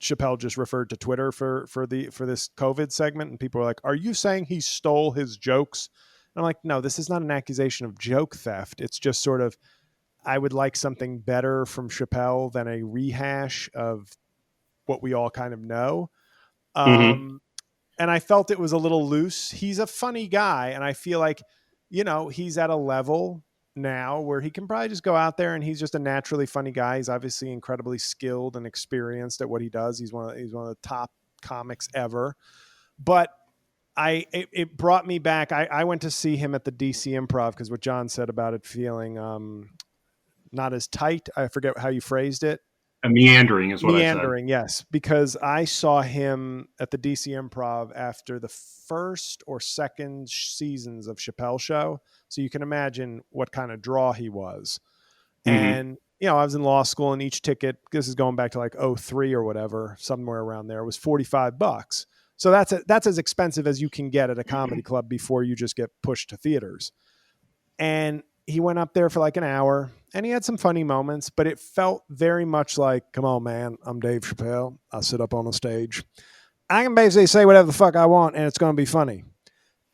Chappelle just referred to Twitter for this COVID segment, and people were like, "Are you saying he stole his jokes?" And I'm like, "No, this is not an accusation of joke theft. It's just sort of, I would like something better from Chappelle than a rehash of what we all kind of know." Mm-hmm. And I felt it was a little loose. He's a funny guy, and I feel like, he's at a level now where he can probably just go out there and he's just a naturally funny guy. He's obviously incredibly skilled and experienced at what he does. He's one of the top comics ever. But it brought me back. I went to see him at the DC Improv because what John said about it feeling not as tight. I forget how you phrased it. Meandering is what I said. Meandering, yes, because I saw him at the DC Improv after the first or second seasons of Chappelle Show, so you can imagine what kind of draw he was. Mm-hmm. And I was in law school, and each ticket, this is going back to like 03 or whatever, somewhere around there, was $45. So that's as expensive as you can get at a comedy club before you just get pushed to theaters. And he went up there for like an hour, and he had some funny moments, but it felt very much like, come on, man, I'm Dave Chappelle. I sit up on a stage. I can basically say whatever the fuck I want, and it's going to be funny.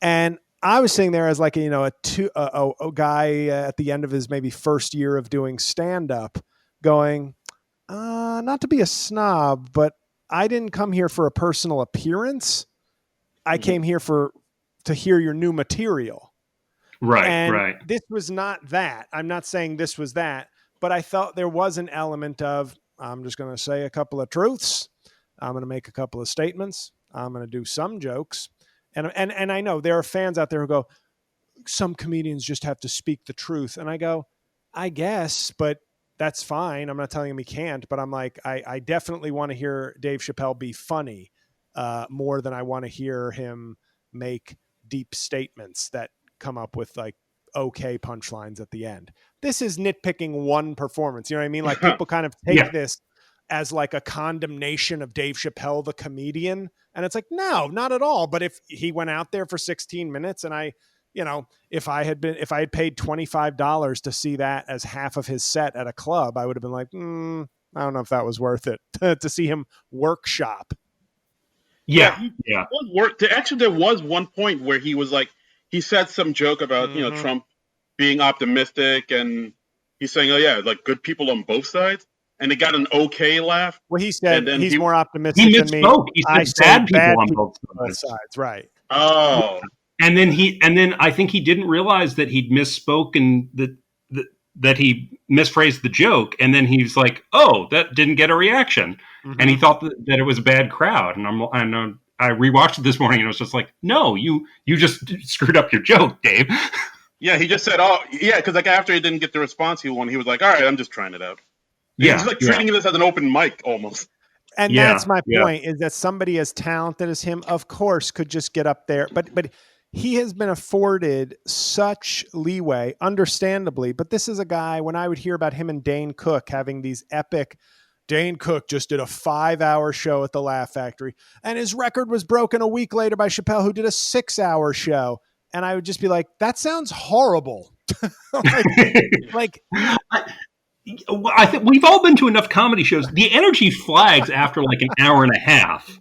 And I was sitting there as like, a guy at the end of his maybe first year of doing stand up going, not to be a snob, but I didn't come here for a personal appearance. I came here to hear your new material. Right. This was not that. I'm not saying this was that, but I felt there was an element of, I'm just going to say a couple of truths. I'm going to make a couple of statements. I'm going to do some jokes. And I know there are fans out there who go, some comedians just have to speak the truth. And I go, I guess, but that's fine. I'm not telling him he can't, but I'm like, I definitely want to hear Dave Chappelle be funny more than I want to hear him make deep statements that come up with like okay punchlines at the end. This is nitpicking one performance. You know what I mean? Like people kind of take this as like a condemnation of Dave Chappelle, the comedian. And it's like, no, not at all. But if he went out there for 16 minutes and if I had paid $25 to see that as half of his set at a club, I would have been like, I don't know if that was worth it to see him workshop. Yeah. Actually, there was one point where he was like, he said some joke about, Trump being optimistic, and he's saying, oh yeah, like good people on both sides. And it got an okay laugh. Well, he said he's more optimistic than me. He said bad people on both sides. Right. Oh. And then I think he didn't realize that he'd misspoken, that he misphrased the joke, and then he's like, "Oh, that didn't get a reaction," and he thought that it was a bad crowd. And I rewatched it this morning, and it was just like, "No, you just screwed up your joke, Dave." Yeah, he just said, "Oh, yeah," because like after he didn't get the response he wanted, he was like, "All right, I'm just trying it out." Yeah, he's like treating this as an open mic almost. And that's my point: is that somebody as talented as him, of course, could just get up there, but he has been afforded such leeway, understandably. But this is a guy, when I would hear about him and Dane Cook having these epic, Dane Cook just did a 5-hour show at the Laugh Factory, and his record was broken a week later by Chappelle, who did a 6-hour show. And I would just be like, that sounds horrible. I think we've all been to enough comedy shows. The energy flags after like an hour and a half.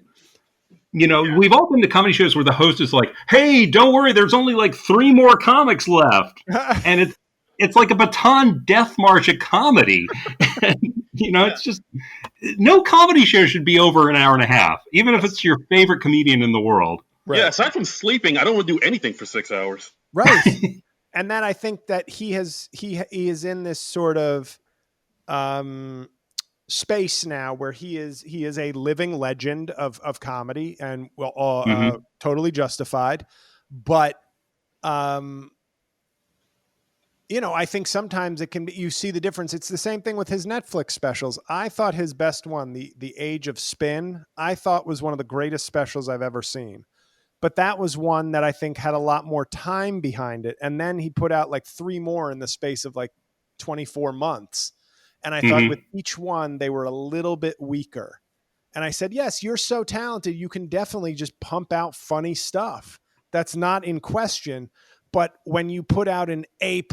We've all been to comedy shows where the host is like, "Hey, don't worry, there's only like 3 more comics left," and it's like a baton death march at comedy. It's just no comedy show should be over an hour and a half, even if it's your favorite comedian in the world. Right. Yeah, aside from sleeping, I don't want to do anything for 6 hours. Right, and then I think that he is in this sort of space now where he is a living legend of comedy, and totally justified. But I think sometimes it can be, you see the difference. It's the same thing with his Netflix specials. I thought his best one, the Age of Spin, I thought was one of the greatest specials I've ever seen. But that was one that I think had a lot more time behind it. And then he put out like 3 more in the space of like 24 months. And I thought with each one, they were a little bit weaker. And I said, yes, you're so talented. You can definitely just pump out funny stuff. That's not in question. But when you put out an A+,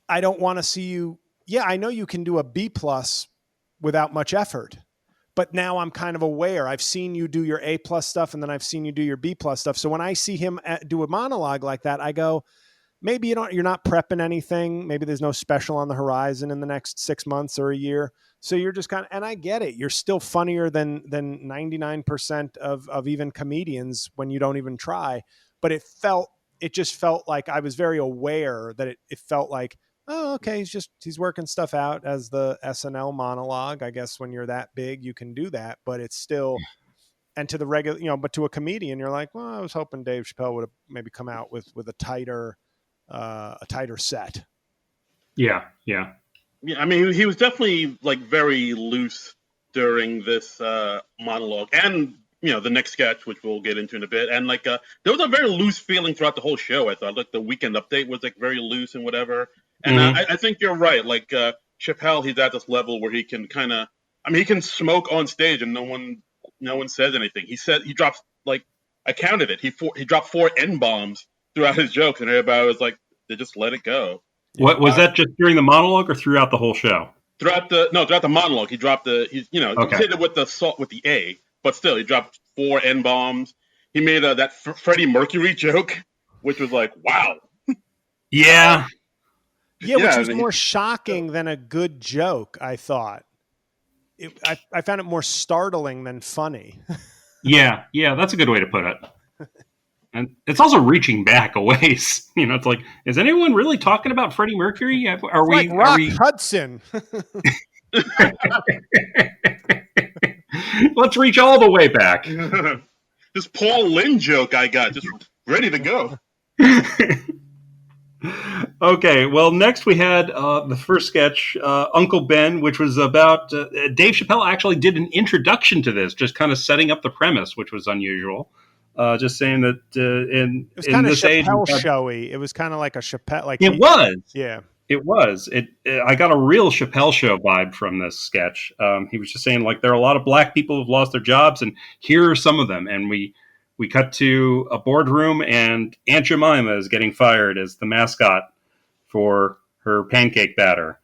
I don't want to see you. Yeah, I know you can do a B+ without much effort. But now I'm kind of aware. I've seen you do your A+ stuff, and then I've seen you do your B+ stuff. So when I see him do a monologue like that, I go, maybe you're not prepping anything. Maybe there's no special on the horizon in the next 6 months or a year. So you're just kind of, and I get it. You're still funnier than 99% of even comedians when you don't even try. But it just felt like I was very aware that it felt like, oh, okay, he's working stuff out as the SNL monologue. I guess when you're that big, you can do that, but it's still, and to the regular, but to a comedian, you're like, well, I was hoping Dave Chappelle would have maybe come out with a tighter set. Yeah. I mean, he was definitely like very loose during this monologue, and the next sketch, which we'll get into in a bit. And like there was a very loose feeling throughout the whole show. I thought like the Weekend Update was like very loose and whatever. And I think you're right. Like Chappelle, he's at this level where he can kind of, he can smoke on stage and no one says anything. He drops, like, I counted it. He dropped 4 N-bombs throughout his jokes, and everybody was like, they just let it go. What was that, just during the monologue or throughout the whole show? Throughout the monologue, he dropped he hit it with the A, but still he dropped 4 N-bombs. he made that Freddie Mercury joke, which was like, wow. Yeah. Yeah, which was and more shocking than a good joke, I thought. I found it more startling than funny. Yeah, that's a good way to put it. And it's also reaching back a ways. It's like, is anyone really talking about Freddie Mercury? Are we? Like Rock Are we? Hudson. Let's reach all the way back. This Paul Lynde joke I got, just ready to go. Okay, well, next we had the first sketch, Uncle Ben, which was about Dave Chappelle actually did an introduction to this, just kind of setting up the premise, which was unusual. Just saying that in It was kind of this age, Chappelle showy. It was kind of like a Chappelle. Like it was. Yeah. It was. I got a real Chappelle show vibe from this sketch. He was just saying, like, there are a lot of black people who've lost their jobs, and here are some of them. And we cut to a boardroom, and Aunt Jemima is getting fired as the mascot for her pancake batter.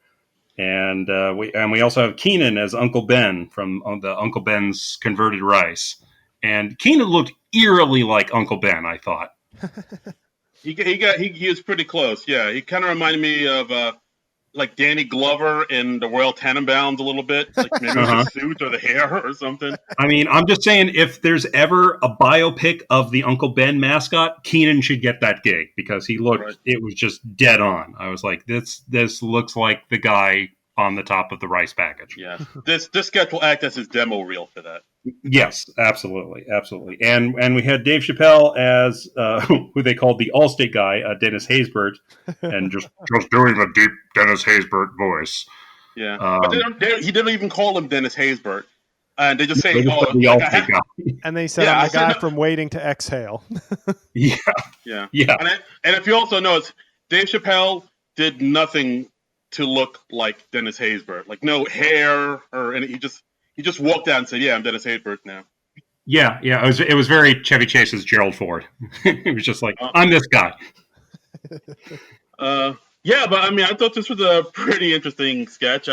And we also have Keenan as Uncle Ben from the Uncle Ben's Converted Rice. And Keenan looked eerily like Uncle Ben, I thought. He was pretty close. Yeah, he kind of reminded me of like Danny Glover in the Royal Tenenbaums a little bit, like maybe the suit or the hair or something. I mean, I'm just saying, if there's ever a biopic of the Uncle Ben mascot, Keenan should get that gig because he looked. Right. It was just dead on. I was like, this looks like the guy on the top of the rice package. Yeah, this sketch will act as his demo reel for that. Yes, absolutely. And we had Dave Chappelle as who they called the Allstate guy, Dennis Haysbert, and just doing the deep Dennis Haysbert voice. Yeah, but he didn't even call him Dennis Haysbert, and they just say, the Allstate guy. And they said, I'm the guy from Waiting to Exhale. Yeah. And if you also notice, Dave Chappelle did nothing to look like Dennis Haysbert, like no hair and he just walked out and said, "Yeah, I'm Dennis Haysbert now." Yeah. It was very Chevy Chase's Gerald Ford. It was just like, I'm this guy. Yeah, but I mean, I thought this was a pretty interesting sketch.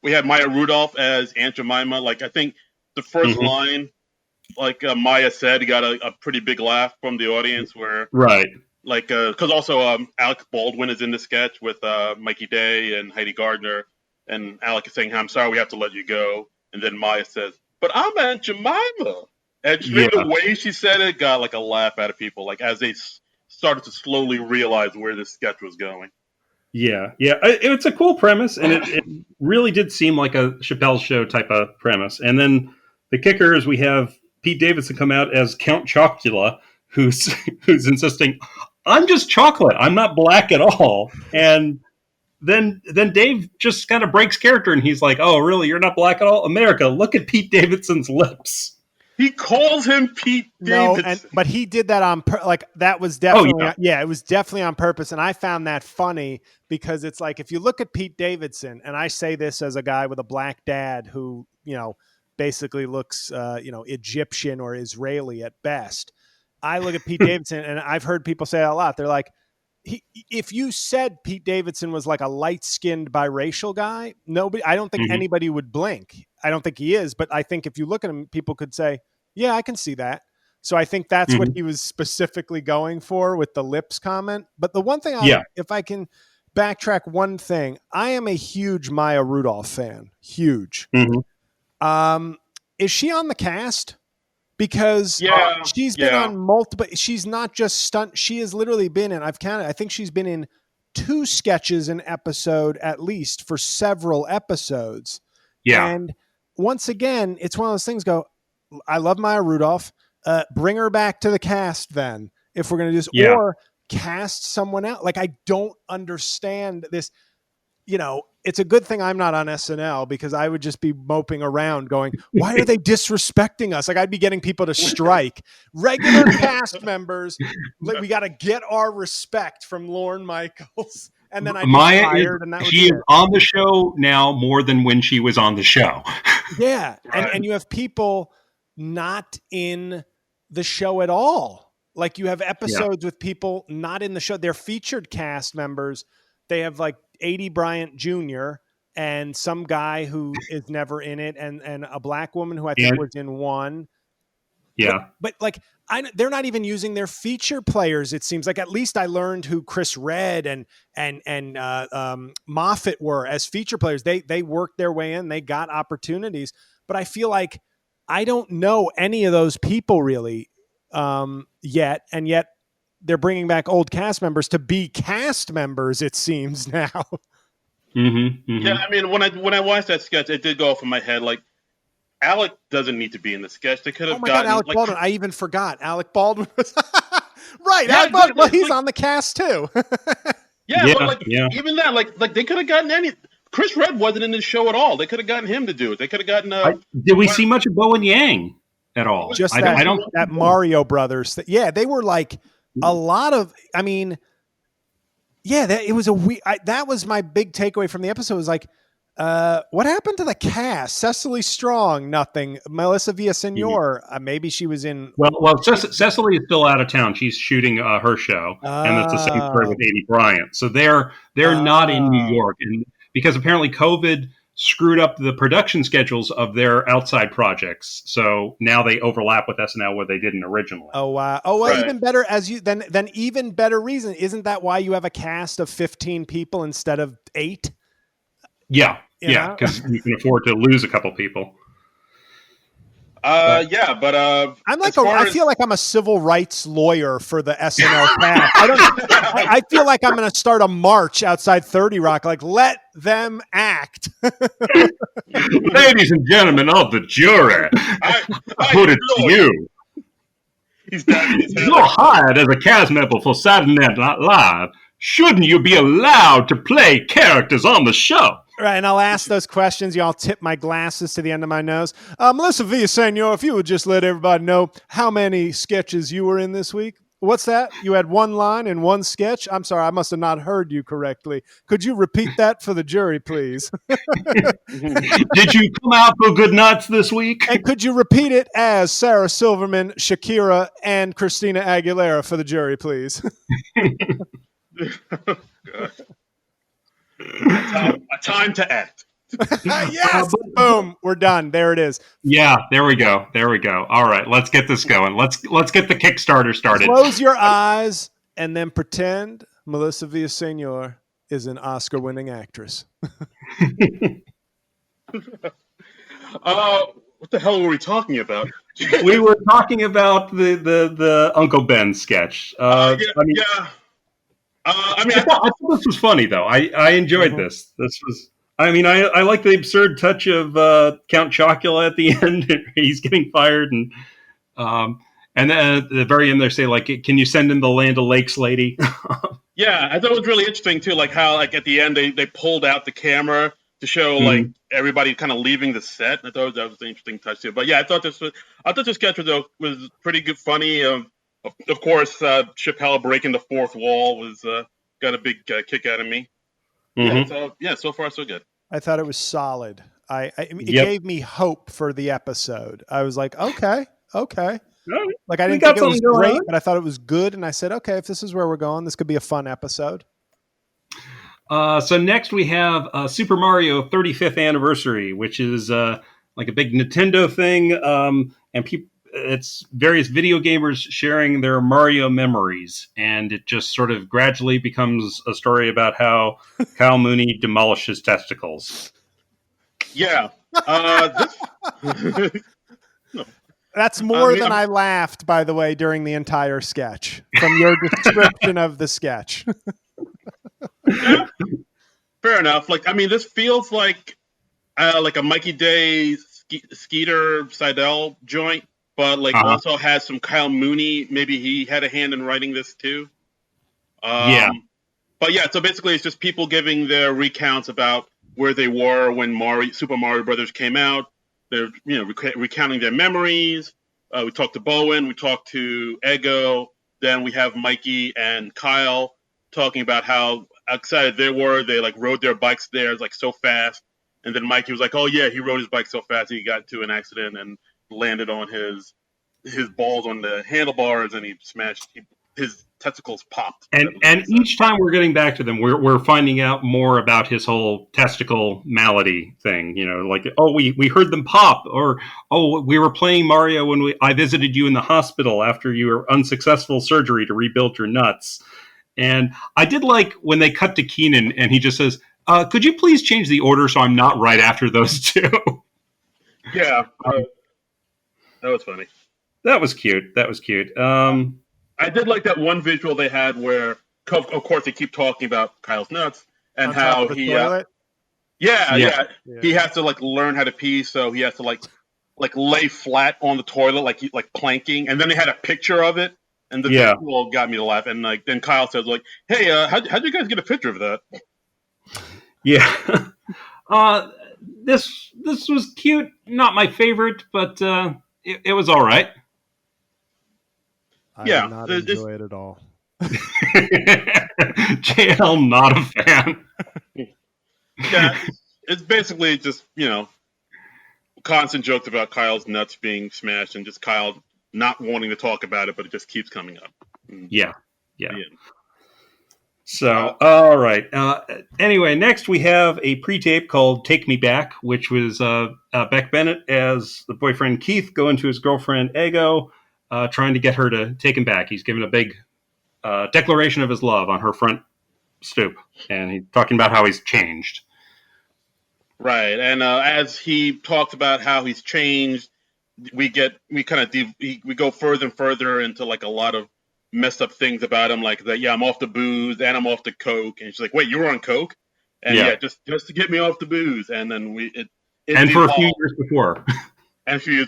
We had Maya Rudolph as Aunt Jemima. Like, I think the first line, like Maya said, got a pretty big laugh from the audience. Where right. Like, because also Alec Baldwin is in the sketch with Mikey Day and Heidi Gardner, and Alec is saying, "I'm sorry, we have to let you go," and then Maya says, "But I'm Aunt Jemima," and the way she said it got like a laugh out of people, like as they started to slowly realize where this sketch was going. Yeah, it's a cool premise, and it really did seem like a Chappelle Show type of premise. And then the kicker is we have Pete Davidson come out as Count Chocula, who's insisting, I'm just chocolate. I'm not black at all. And then Dave just kind of breaks character, and he's like, "Oh, really? You're not black at all? America, look at Pete Davidson's lips." He calls him Pete Davidson. But he did that on that was definitely it was definitely on purpose, and I found that funny because it's like, if you look at Pete Davidson, and I say this as a guy with a black dad who basically looks Egyptian or Israeli at best. I look at Pete Davidson, and I've heard people say a lot. They're like, if you said Pete Davidson was like a light-skinned biracial guy, I don't think anybody would blink. I don't think he is, but I think if you look at him, people could say, yeah, I can see that. So I think that's what he was specifically going for with the lips comment. But the one thing, if I can backtrack one thing, I am a huge Maya Rudolph fan. Huge. Is she on the cast? Because she's been on multiple. She's not just stunt. She has literally been in. I've counted. I think she's been in 2 sketches an episode at least for several episodes. Yeah. And once again, it's one of those things. I love Maya Rudolph. Bring her back to the cast then, if we're going to do this, or cast someone else. Like, I don't understand this. It's a good thing I'm not on SNL, because I would just be moping around going, why are they disrespecting us? Like, I'd be getting people to strike. Regular cast members, we got to get our respect from Lorne Michaels. And then I'd be tired. She is on the show now more than when she was on the show. Yeah. Right. And you have people not in the show at all. Like, you have episodes with people not in the show. They're featured cast members. They have like 80 Bryant Jr. and some guy who is never in it, and a black woman who I think was in one. Yeah. But like, they're not even using their feature players. It seems like at least I learned who Chris Redd and Moffat were as feature players. They worked their way in. They got opportunities. But I feel like I don't know any of those people really yet, and yet they're bringing back old cast members to be cast members. It seems now. Yeah, I mean, when I watched that sketch, it did go off in my head like, Alec doesn't need to be in the sketch. They could have gotten Alec like, Baldwin. I even forgot Alec Baldwin was right. Yeah, Alec Baldwin. Well, he's like, on the cast too. Yeah, but like even that, like they could have gotten any. Chris Redd wasn't in the show at all. They could have gotten him to do it. They could have gotten. Did we see much of Bowen Yang at all? Just I don't. That Mario Brothers. Yeah, they were like a lot of. I mean, yeah, it was that was my big takeaway from the episode. Was like, what happened to the cast? Cecily Strong, nothing. Melissa Villaseñor, maybe she was in. Well, Cecily is still out of town. She's shooting her show, and it's the same story with Amy Bryant. So they're not in New York, and because apparently COVID screwed up the production schedules of their outside projects, so now they overlap with SNL where they didn't originally. Oh wow! Oh, well, right. Even better then even better reason. Isn't that why you have a cast of 15 people instead of 8? Yeah, because you can afford to lose a couple people. I'm like I feel like I'm a civil rights lawyer for the SNL cast. I feel like I'm going to start a march outside 30 Rock. Like, let them act. Ladies and gentlemen of the jury, I put it to you. You're hired as a cast member for Saturday Night Live. Shouldn't you be allowed to play characters on the show? Right, and I'll ask those questions. Y'all tip my glasses to the end of my nose. Melissa Villaseñor, if you would just let everybody know how many sketches you were in this week. What's that? You had one line in one sketch? I'm sorry, I must have not heard you correctly. Could you repeat that for the jury, please? Did you come out for good nights this week? And could you repeat it as Sarah Silverman, Shakira, and Christina Aguilera for the jury, please? A time to act. Yes, boom, we're done. There it is. Yeah, there we go. All right, let's get this going. Let's get the Kickstarter started. Close your eyes and then pretend Melissa Villaseñor is an Oscar-winning actress. What the hell were we talking about? We were talking about the Uncle Ben sketch. I thought this was funny though. I enjoyed this. This was. I mean, I like the absurd touch of Count Chocula at the end. He's getting fired, and then at the very end they say like, "Can you send in the Land O'Lakes lady?" Yeah, I thought it was really interesting too. Like how like at the end they pulled out the camera to show like everybody kind of leaving the set. I thought that was an interesting touch too. But yeah, I thought this sketch was pretty good, funny. Of course, Chappelle breaking the fourth wall was got a big kick out of me. So far so good. I thought it was solid. It gave me hope for the episode. I was like, okay. Like I didn't think it was great, but I thought it was good, and I said, okay, if this is where we're going, this could be a fun episode. So next we have Super Mario 35th Anniversary, which is like a big Nintendo thing, and it's various video gamers sharing their Mario memories, and it just sort of gradually becomes a story about how Kyle Mooney demolished his testicles. Yeah. That's more than I laughed, by the way, during the entire sketch, from your description of the sketch. Yeah. Fair enough. Like, I mean, this feels like a Mikey Day Skeeter Seidel joint, but like also has some Kyle Mooney. Maybe he had a hand in writing this too. But yeah, so basically it's just people giving their recounts about where they were when Super Mario Brothers came out. They're recounting their memories. We talked to Bowen, we talked to Ego, then we have Mikey and Kyle talking about how excited they were. They like rode their bikes there like so fast, and then Mikey was like, "Oh yeah, he rode his bike so fast he got into an accident and landed on his balls on the handlebars, and he smashed his testicles popped. And each time we're getting back to them, we're finding out more about his whole testicle malady thing. Like, oh, we heard them pop, or oh, we were playing Mario when I visited you in the hospital after your unsuccessful surgery to rebuild your nuts. And I did like when they cut to Keenan and he just says, could you please change the order so I'm not right after those two? Yeah, that was funny. That was cute. I did like that one visual they had where, of course, they keep talking about Kyle's nuts and On how top of the toilet? Yeah. He has to learn how to pee, so he has to lay flat on the toilet, like planking. And then they had a picture of it, and the visual got me to laugh. And then Kyle says, "Hey, how'd you guys get a picture of that?" Yeah. This was cute. Not my favorite, but it was all right. I did not enjoy it at all. JL, not a fan. Yeah, it's basically just, constant jokes about Kyle's nuts being smashed and just Kyle not wanting to talk about it, but it just keeps coming up. Yeah. So, all right. Anyway, next we have a pre-tape called Take Me Back, which was Beck Bennett as the boyfriend Keith going to his girlfriend Ego, trying to get her to take him back. He's giving a big declaration of his love on her front stoop, and he's talking about how he's changed. Right, and as he talks about how he's changed, we go further and further into a lot of messed up things about him, like that. Yeah, I'm off the booze and I'm off the coke, and she's like, "Wait, you were on coke?" And just to get me off the booze, and then for a few years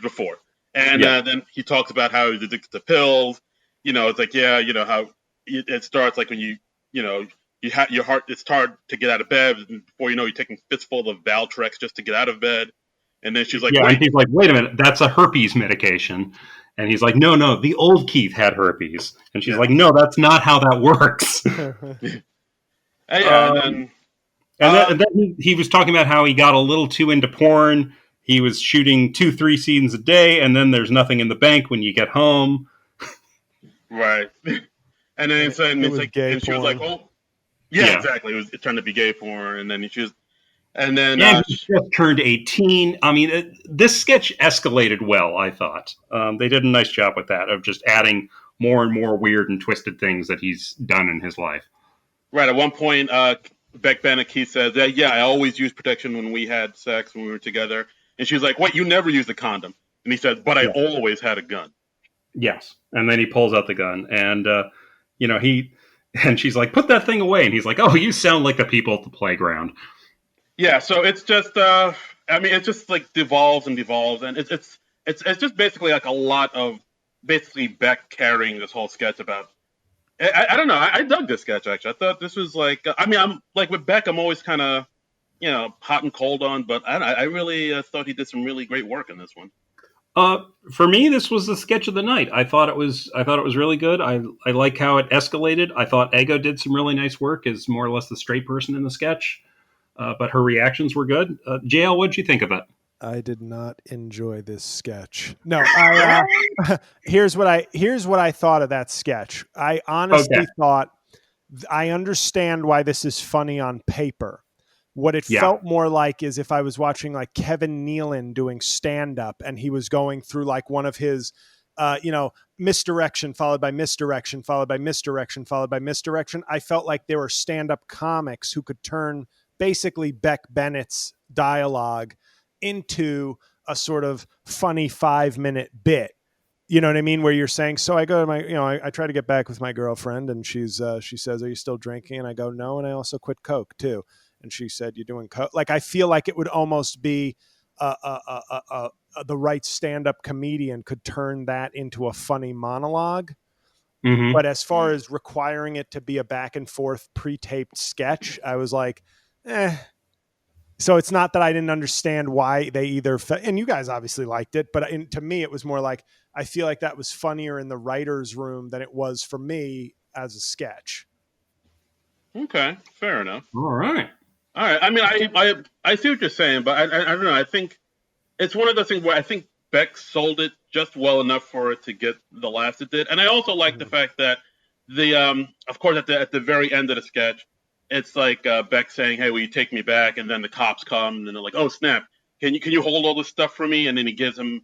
before, and then he talks about how he's addicted to pills. It's like, how it starts when your heart, it's hard to get out of bed, and before you know, you're taking fistfuls of Valtrex just to get out of bed. And then she's like, and he's like, "Wait a minute, that's a herpes medication." And he's like, no, the old Keith had herpes. And she's like, no, that's not how that works. And then he was talking about how he got a little too into porn. He was shooting 2-3 scenes a day, and then there's nothing in the bank when you get home. Right. And then she was like, "Oh, yeah, exactly. It turned to be gay porn." And then he just turned 18. I mean, this sketch escalated well, I thought. They did a nice job with that, of just adding more and more weird and twisted things that he's done in his life. Right. At one point, Beck Bennett, he says, I always used protection when we had sex, when we were together. And she's like, "Wait, you never used a condom?" And he says, "But I always had a gun." Yes. And then he pulls out the gun. And, and she's like, "Put that thing away." And he's like, "Oh, you sound like the people at the playground." Yeah, so it's just, it just devolves and devolves, and it's just basically a lot of Beck carrying this whole sketch about. I don't know. I dug this sketch actually. I thought this was I'm with Beck. I'm always kind of hot and cold on, but I really thought he did some really great work in this one. For me, this was the sketch of the night. I thought it was really good. I like how it escalated. I thought Ego did some really nice work as more or less the straight person in the sketch. But her reactions were good. JL, what'd you think of it? I did not enjoy this sketch. No, here's what I thought of that sketch. I honestly thought, I understand why this is funny on paper. What it felt more like is if I was watching Kevin Nealon doing stand-up, and he was going through one of his misdirection followed by misdirection followed by misdirection followed by misdirection. I felt like there were stand-up comics who could turn basically Beck Bennett's dialogue into a sort of funny 5-minute bit. You know what I mean? Where you're saying, so I go to I try to get back with my girlfriend, and she says, "Are you still drinking?" And I go, "No, and I also quit Coke too." And she said, "You're doing Coke?" I feel like it would almost be the right stand-up comedian could turn that into a funny monologue. Mm-hmm. But as far as requiring it to be a back and forth pre-taped sketch, I was like, So it's not that I didn't understand why they either and you guys obviously liked it, but to me it was more like, I feel like that was funnier in the writer's room than it was for me as a sketch. Okay, fair enough. All right. I mean, I see what you're saying, but I don't know. I think it's one of those things where I think Beck sold it just well enough for it to get the laughs it did. And I also like the fact that of course at the very end of the sketch, it's like Beck saying, "Hey, will you take me back?" And then the cops come, and then they're like, "Oh snap! Can you hold all this stuff for me?" And then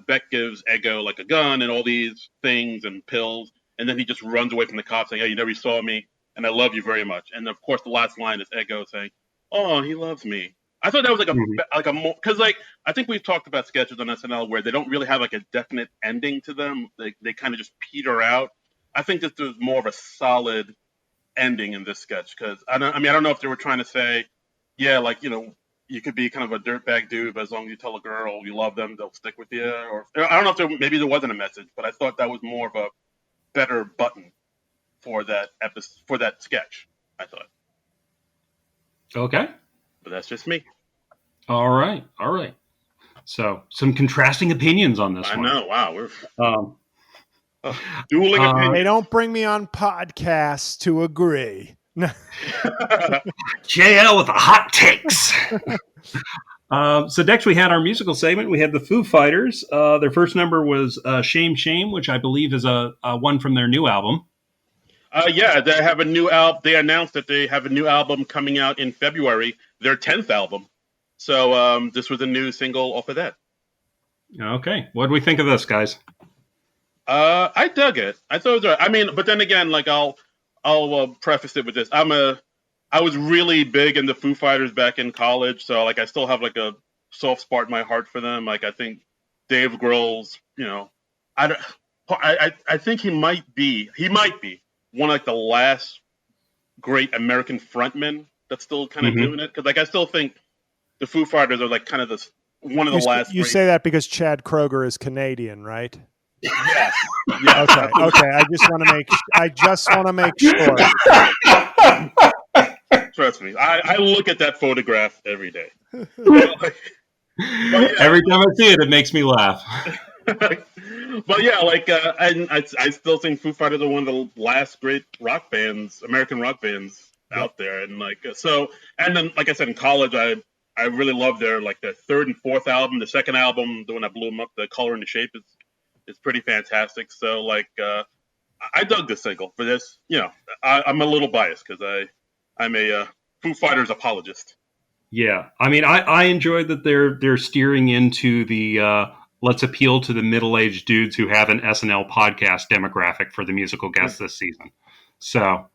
Beck gives Ego like a gun and all these things and pills, and then he just runs away from the cops saying, "Hey, you never saw me, and I love you very much." And of course, the last line is Ego saying, "Oh, he loves me." I thought that was like a more, because like I think we've talked about sketches on SNL where they don't really have like a definite ending to them. They kind of just peter out. I think this was more of a solid ending in this sketch because I don't know if they were trying to say, yeah, like you could be kind of a dirtbag dude, but as long as you tell a girl you love them, they'll stick with you. Or I don't know if maybe there wasn't a message, but I thought that was more of a better button for that episode, for that sketch. I thought. Okay. But that's just me. All right. So some contrasting opinions on this one. I know. Wow. We're dueling opinions. They don't bring me on podcasts to agree. JL with the hot takes. So next we had our musical segment. We had the Foo Fighters. Their first number was Shame Shame, which I believe is a one from their new album. Yeah, they have a new album. They announced that they have a new album coming out in February, their 10th album. So this was a new single off of that. Okay. What do we think of this, guys? I dug it. I thought it was all right. I mean, but then again, like I'll preface it with this. I was really big into Foo Fighters back in college, so like I still have like a soft spot in my heart for them. Like I think Dave Grohl's, I think he might be one of like the last great American frontmen that's still kind of doing it. Because like I still think the Foo Fighters are like kind of one of the last. You say that because Chad Kroeger is Canadian, right? Yeah. Okay. I just want to make sure. Trust me, I look at that photograph every day. Every time I see it, it makes me laugh. But yeah, like, and I still think Foo Fighters are one of the last great rock bands, American rock bands out there, and like so. And then, like I said, in college, I really loved their third and fourth album. The second album, the one that blew them up, The Color and the Shape, is pretty fantastic. So like, I dug this single for this. I'm a little biased because I'm a Foo Fighters apologist. Yeah, I mean, I enjoyed that they're steering into the let's appeal to the middle-aged dudes who have an SNL podcast demographic for the musical guests this season. So,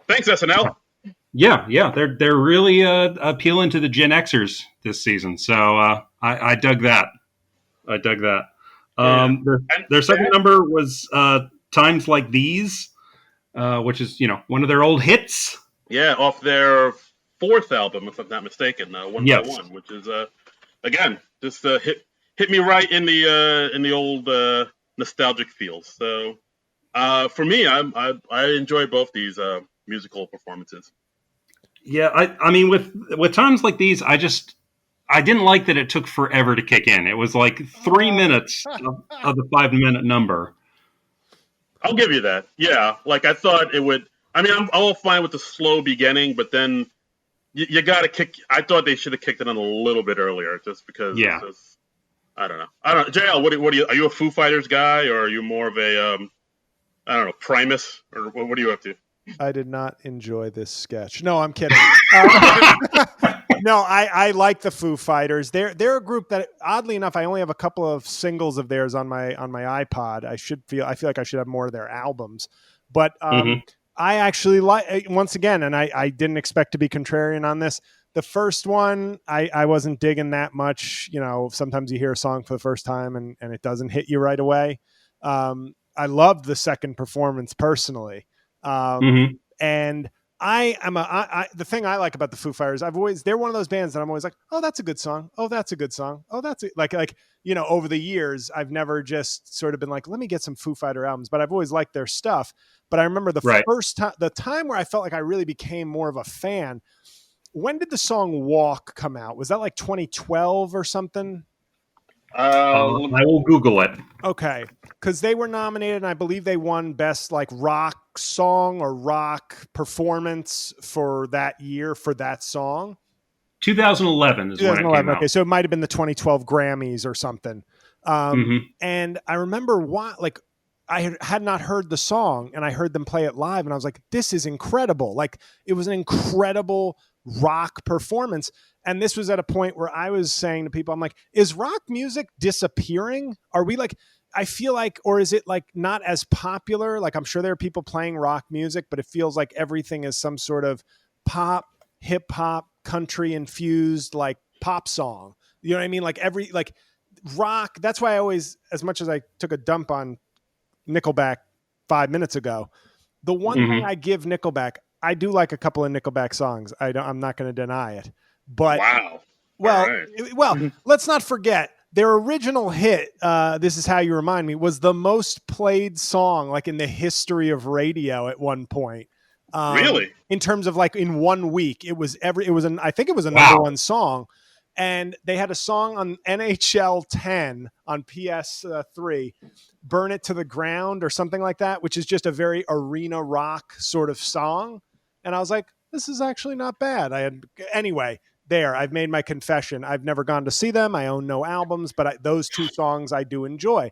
thanks SNL. Yeah, they're really appealing to the Gen Xers this season. So I dug that. Their second number was Times Like These, which is one of their old hits. Yeah, off their fourth album, if I'm not mistaken, One by One, which is again just hit me right in the old nostalgic feels. So for me, I enjoy both these musical performances. Yeah, I mean with Times Like These, I didn't like that it took forever to kick in. It was like 3 minutes of the 5-minute number. I'll give you that. Yeah, like I thought it would. I mean, I'm all fine with the slow beginning, but then you got to kick. I thought they should have kicked it in a little bit earlier, just because. Yeah. I don't know. JL, what are you? Are you a Foo Fighters guy, or are you more of a I don't know, Primus, or what are you up to? I did not enjoy this sketch. No, I'm kidding. No, I like the Foo Fighters. They're a group that, oddly enough, I only have a couple of singles of theirs on my iPod. I feel like I should have more of their albums, but I actually like, once again, and I didn't expect to be contrarian on this. The first one, I wasn't digging that much. Sometimes you hear a song for the first time and it doesn't hit you right away. I loved the second performance personally. And the thing I like about the Foo Fighters, they're one of those bands that I'm always like, oh, that's a good song. Oh, that's a good song. Oh, that's it. Like, over the years, I've never just sort of been like, let me get some Foo Fighter albums, but I've always liked their stuff. But I remember the time where I felt like I really became more of a fan. When did the song Walk come out? Was that like 2012 or something? I will Google it. Okay. Because they were nominated, and I believe they won best like rock song or rock performance for that year for that song. 2011 is when it came out. Okay, so it might have been the 2012 Grammys or something. And I remember had not heard the song, and I heard them play it live, and I was like, this is incredible. Like, it was an incredible rock performance. And this was at a point where I was saying to people, I'm like, is rock music disappearing? Are we like, I feel like, or is it like not as popular? Like, I'm sure there are people playing rock music, but it feels like everything is some sort of pop, hip hop, country infused, like pop song. You know what I mean? Like like rock. That's why I always, as much as I took a dump on Nickelback 5 minutes ago, the one thing I give Nickelback, I do like a couple of Nickelback songs. I'm not going to deny it, but wow. Well, let's not forget their original hit. This Is How You Remind Me was the most played song like in the history of radio at one point. Really? In terms of like in 1 week, I think it was a number one song. And they had a song on NHL 10 on PS3, Burn It to the Ground or something like that, which is just a very arena rock sort of song. And I was like, this is actually not bad. Anyway, I've made my confession. I've never gone to see them. I own no albums, but those two songs I do enjoy.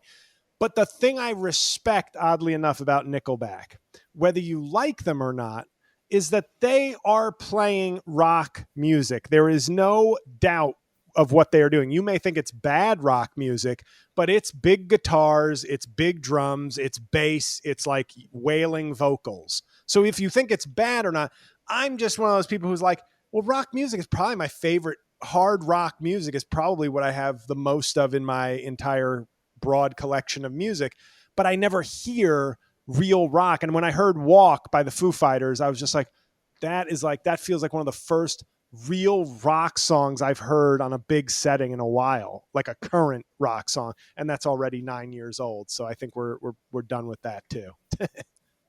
But the thing I respect, oddly enough, about Nickelback, whether you like them or not, is that they are playing rock music. There is no doubt of what they are doing. You may think it's bad rock music, but it's big guitars, it's big drums, it's bass, it's like wailing vocals. So if you think it's bad or not, I'm just one of those people who's like, well, rock music is probably my favorite. Hard rock music is probably what I have the most of in my entire broad collection of music, but I never hear real rock. And when I heard Walk by the Foo Fighters, I was just like, that feels like one of the first real rock songs I've heard on a big setting in a while, like a current rock song. And that's already 9 years old. So I think we're done with that too.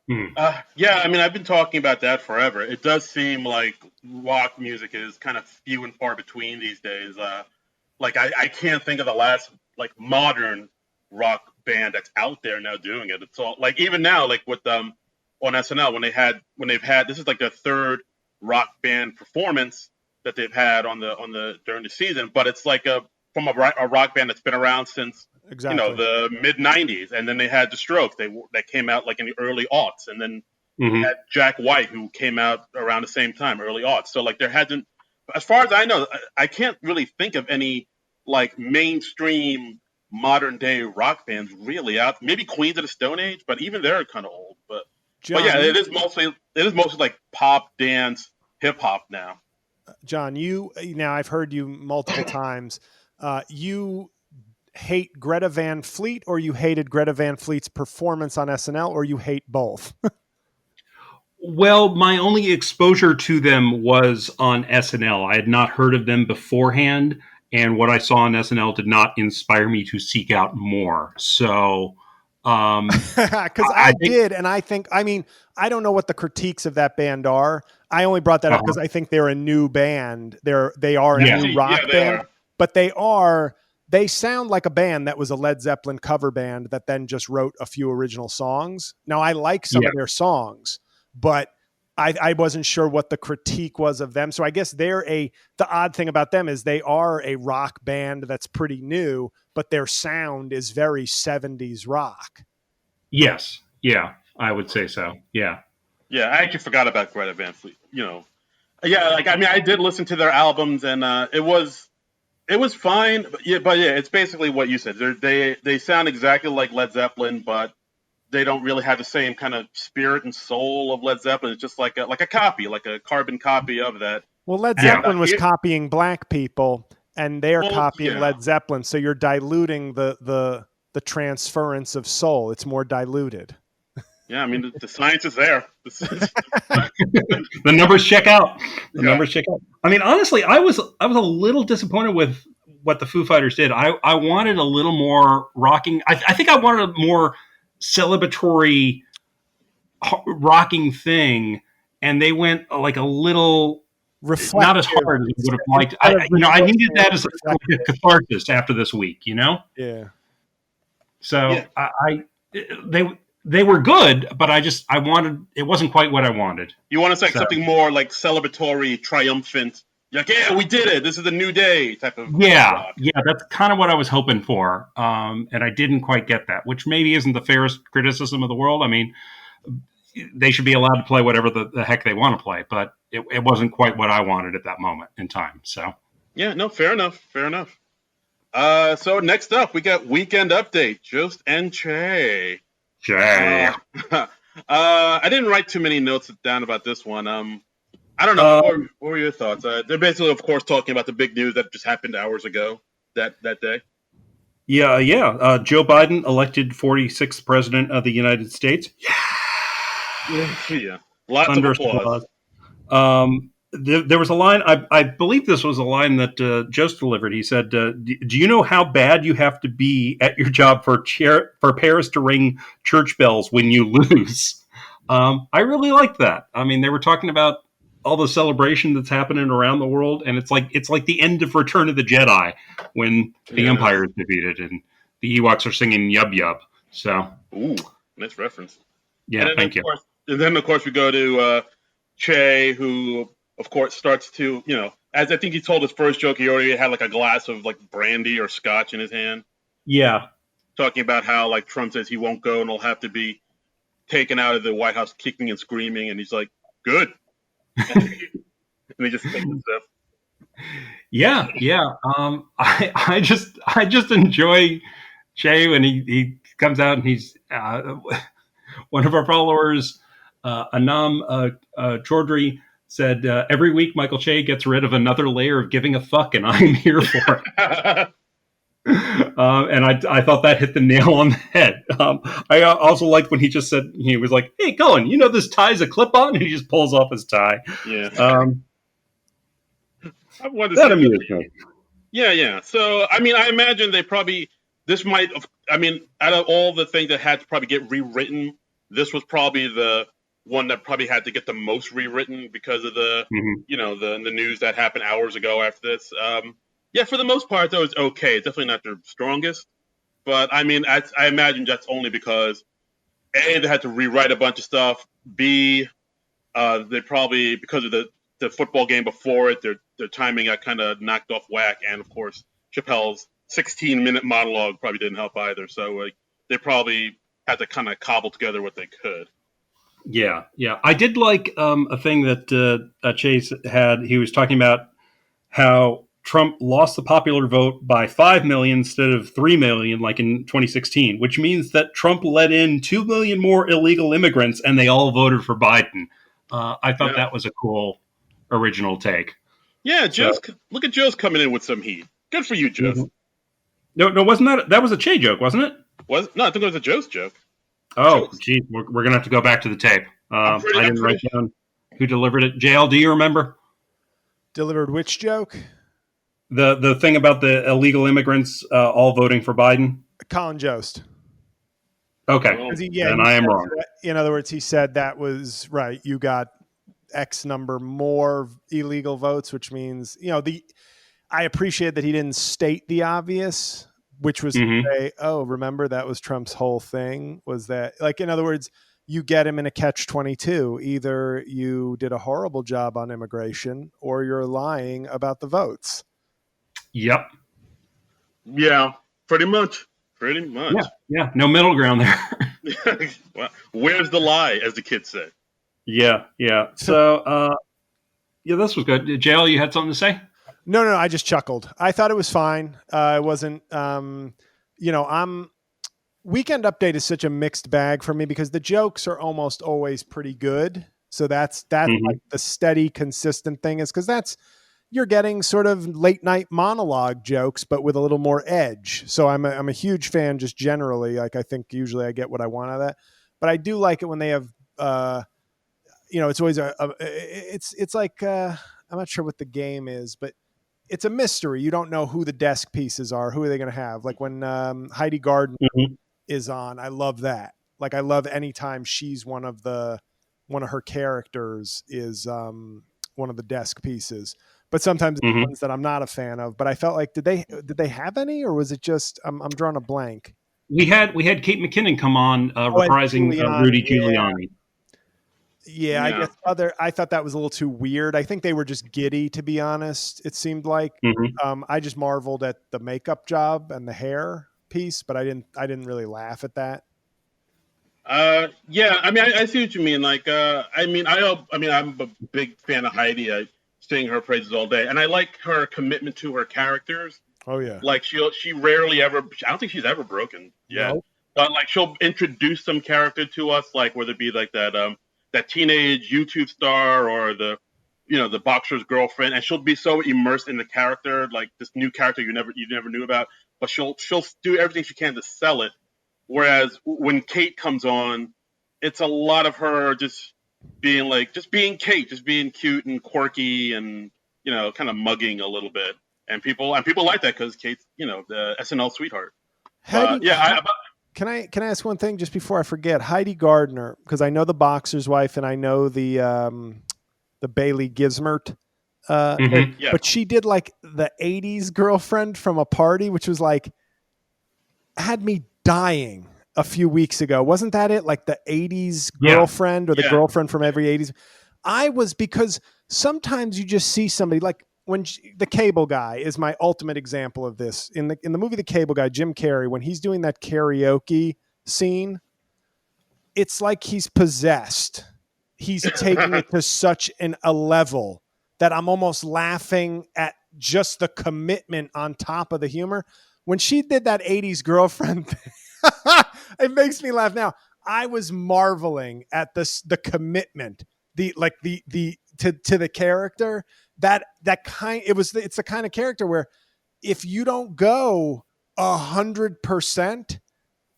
Yeah, I mean, I've been talking about that forever. It does seem like rock music is kind of few and far between these days. Like I can't think of the last like modern rock band that's out there now doing it. It's all like even now, like with on SNL when they've had this is like the third rock band performance that they've had on the during the season, but it's like from a rock band that's been around since the mid '90s, and then they had the Strokes that came out like in the early aughts, and then they had Jack White who came out around the same time, early aughts. So like there hasn't, as far as I know, I can't really think of any like mainstream modern day rock bands really out. Maybe Queens of the Stone Age, but even they're kind of old. But yeah, it is mostly like pop, dance, hip hop now. John, now I've heard you multiple times. You hate Greta Van Fleet, or you hated Greta Van Fleet's performance on SNL, or you hate both? Well, my only exposure to them was on SNL. I had not heard of them beforehand, and what I saw on SNL did not inspire me to seek out more. So, because I did, and I think, I mean, I don't know what the critiques of that band are. I only brought that up because I think they're a new band. They are a new rock band, but they sound like a band that was a Led Zeppelin cover band that then just wrote a few original songs. Now, I like some of their songs, but I wasn't sure what the critique was of them. So I guess the odd thing about them is they are a rock band that's pretty new, but their sound is very 70s rock. Yes. Yeah, I would say so. Yeah. Yeah, I actually forgot about Greta Van Fleet. Yeah, like I mean, I did listen to their albums, and it was fine. But yeah, it's basically what you said. They sound exactly like Led Zeppelin, but they don't really have the same kind of spirit and soul of Led Zeppelin. It's just like a copy, like a carbon copy of that. Well, Led Zeppelin was copying Black people, and they're copying Led Zeppelin. So you're diluting the transference of soul. It's more diluted. Yeah, I mean the science is there. The numbers check out. Numbers check out. I mean, honestly, I was a little disappointed with what the Foo Fighters did. I wanted a little more rocking. I think I wanted a more celebratory rocking thing, and they went like a little not as hard as I would have liked. I needed that as a catharsis after this week. Yeah. So They were good, but it wasn't quite what I wanted. You want to say something more like celebratory, triumphant, Like, yeah, we did it. This is a new day type of Yeah, rock. yeah, that's kind of what I was hoping for, and I didn't quite get that, which maybe isn't the fairest criticism of the world. I mean, they should be allowed to play whatever the heck they want to play, but it wasn't quite what I wanted at that moment in time. So, Yeah, no, fair enough. Fair enough. So next up, we got Weekend Update, Jost and Che. Jay. I didn't write too many notes down about this one. I don't know. What were your thoughts? They're basically, of course, talking about the big news that just happened hours ago that day. Yeah. Joe Biden elected 46th president of the United States. Yeah. Lots of applause. There was a line, I believe this was a line that Jost delivered. He said, do you know how bad you have to be at your job for Paris to ring church bells when you lose? I really liked that. I mean, they were talking about all the celebration that's happening around the world, and it's like the end of Return of the Jedi when the Empire is defeated and the Ewoks are singing Yub Yub. So, ooh, nice reference. Yeah, thank you. And then, of course, we go to Che, who, of course, starts to, as I think he told his first joke, he already had like a glass of like brandy or scotch in his hand. Yeah. Talking about how like Trump says he won't go and he'll have to be taken out of the White House kicking and screaming. And he's like, good. And he just takes a sip. Yeah. I just enjoy Che when he comes out and he's one of our followers, Anam Chaudhry, said every week Michael Che gets rid of another layer of giving a fuck, and I'm here for it. And I thought that hit the nail on the head. I also liked when he just said, he was like, "Hey, Cohen, you know this tie's a clip-on?" And he just pulls off his tie. Yeah. That amused me. Yeah. So, I mean, I imagine out of all the things that had to probably get rewritten, this was probably the one that probably had to get the most rewritten because of the, the news that happened hours ago after this. Yeah, for the most part, though, it's okay. It's definitely not their strongest. But, I mean, I imagine that's only because, A, they had to rewrite a bunch of stuff. B, they probably, because of the football game before it, their timing got kind of knocked off whack. And, of course, Chappelle's 16-minute monologue probably didn't help either. So they probably had to kind of cobble together what they could. Yeah. I did like a thing that Chase had. He was talking about how Trump lost the popular vote by 5 million instead of 3 million, like in 2016, which means that Trump let in 2 million more illegal immigrants and they all voted for Biden. I thought that was a cool original take. Yeah, look at Joe's coming in with some heat. Good for you, Joe. Mm-hmm. No, wasn't that was a Che joke, wasn't it? No, I think it was a Joe's joke. Oh, geez, we're going to have to go back to the tape. I didn't write down who delivered it. JL, do you remember? Delivered which joke? The thing about the illegal immigrants all voting for Biden? Colin Jost. Okay, and I am wrong. In other words, he said that was right. You got X number more illegal votes, which means, I appreciate that he didn't state the obvious, which was to say, oh, remember that was Trump's whole thing, was that, like, in other words, you get him in a catch-22. Either you did a horrible job on immigration or you're lying about the votes. Yep. Yeah, pretty much. Yeah. No middle ground there. Well, where's the lie, as the kids say? Yeah. So, this was good. JL, you had something to say? No, I just chuckled. I thought it was fine. It wasn't, Weekend Update is such a mixed bag for me because the jokes are almost always pretty good. So that's like the steady, consistent thing is because you're getting sort of late night monologue jokes, but with a little more edge. So I'm a huge fan just generally. Like, I think usually I get what I want out of that, but I do like it when they have, it's always it's like, I'm not sure what the game is, but it's a mystery. You don't know who the desk pieces are. Who are they going to have? Like when Heidi Gardner is on, I love that. Like, I love anytime she's one of her characters is one of the desk pieces. But sometimes it's ones that I'm not a fan of. But I felt like did they have any, or was it just I'm drawing a blank? We had Kate McKinnon come on reprising Rudy Giuliani. Yeah, I guess I thought that was a little too weird. I think they were just giddy, to be honest. It seemed like I just marveled at the makeup job and the hair piece, but I didn't really laugh at that. Yeah, I mean, I see what you mean. Like, I'm a big fan of Heidi. I sing her praises all day, and I like her commitment to her characters. Oh yeah, Like, she rarely ever. I don't think she's ever broken yet. no. But like, she'll introduce some character to us, like whether it be like that teenage YouTube star or the boxer's girlfriend, and she'll be so immersed in the character, like this new character you never knew about. But she'll do everything she can to sell it. Whereas when Kate comes on, it's a lot of her just being Kate, just being cute and quirky and kind of mugging a little bit, and people like that because Kate's the SNL sweetheart. Can I ask one thing just before I forget? Heidi Gardner, because I know the boxer's wife and I know the Bailey Gismert. But she did like the 80s girlfriend from a party, which was like had me dying a few weeks ago. Wasn't that it? Like the 80s girlfriend or the girlfriend from every 80s. Because sometimes you just see somebody like the Cable Guy is my ultimate example of this. In the movie The Cable Guy, Jim Carrey, when he's doing that karaoke scene, it's like he's possessed. He's taking it to such a level that I'm almost laughing at just the commitment on top of the humor. When she did that 80s girlfriend thing, it makes me laugh now. I was marveling at the commitment, to the character. It's the kind of character where if you don't go 100%,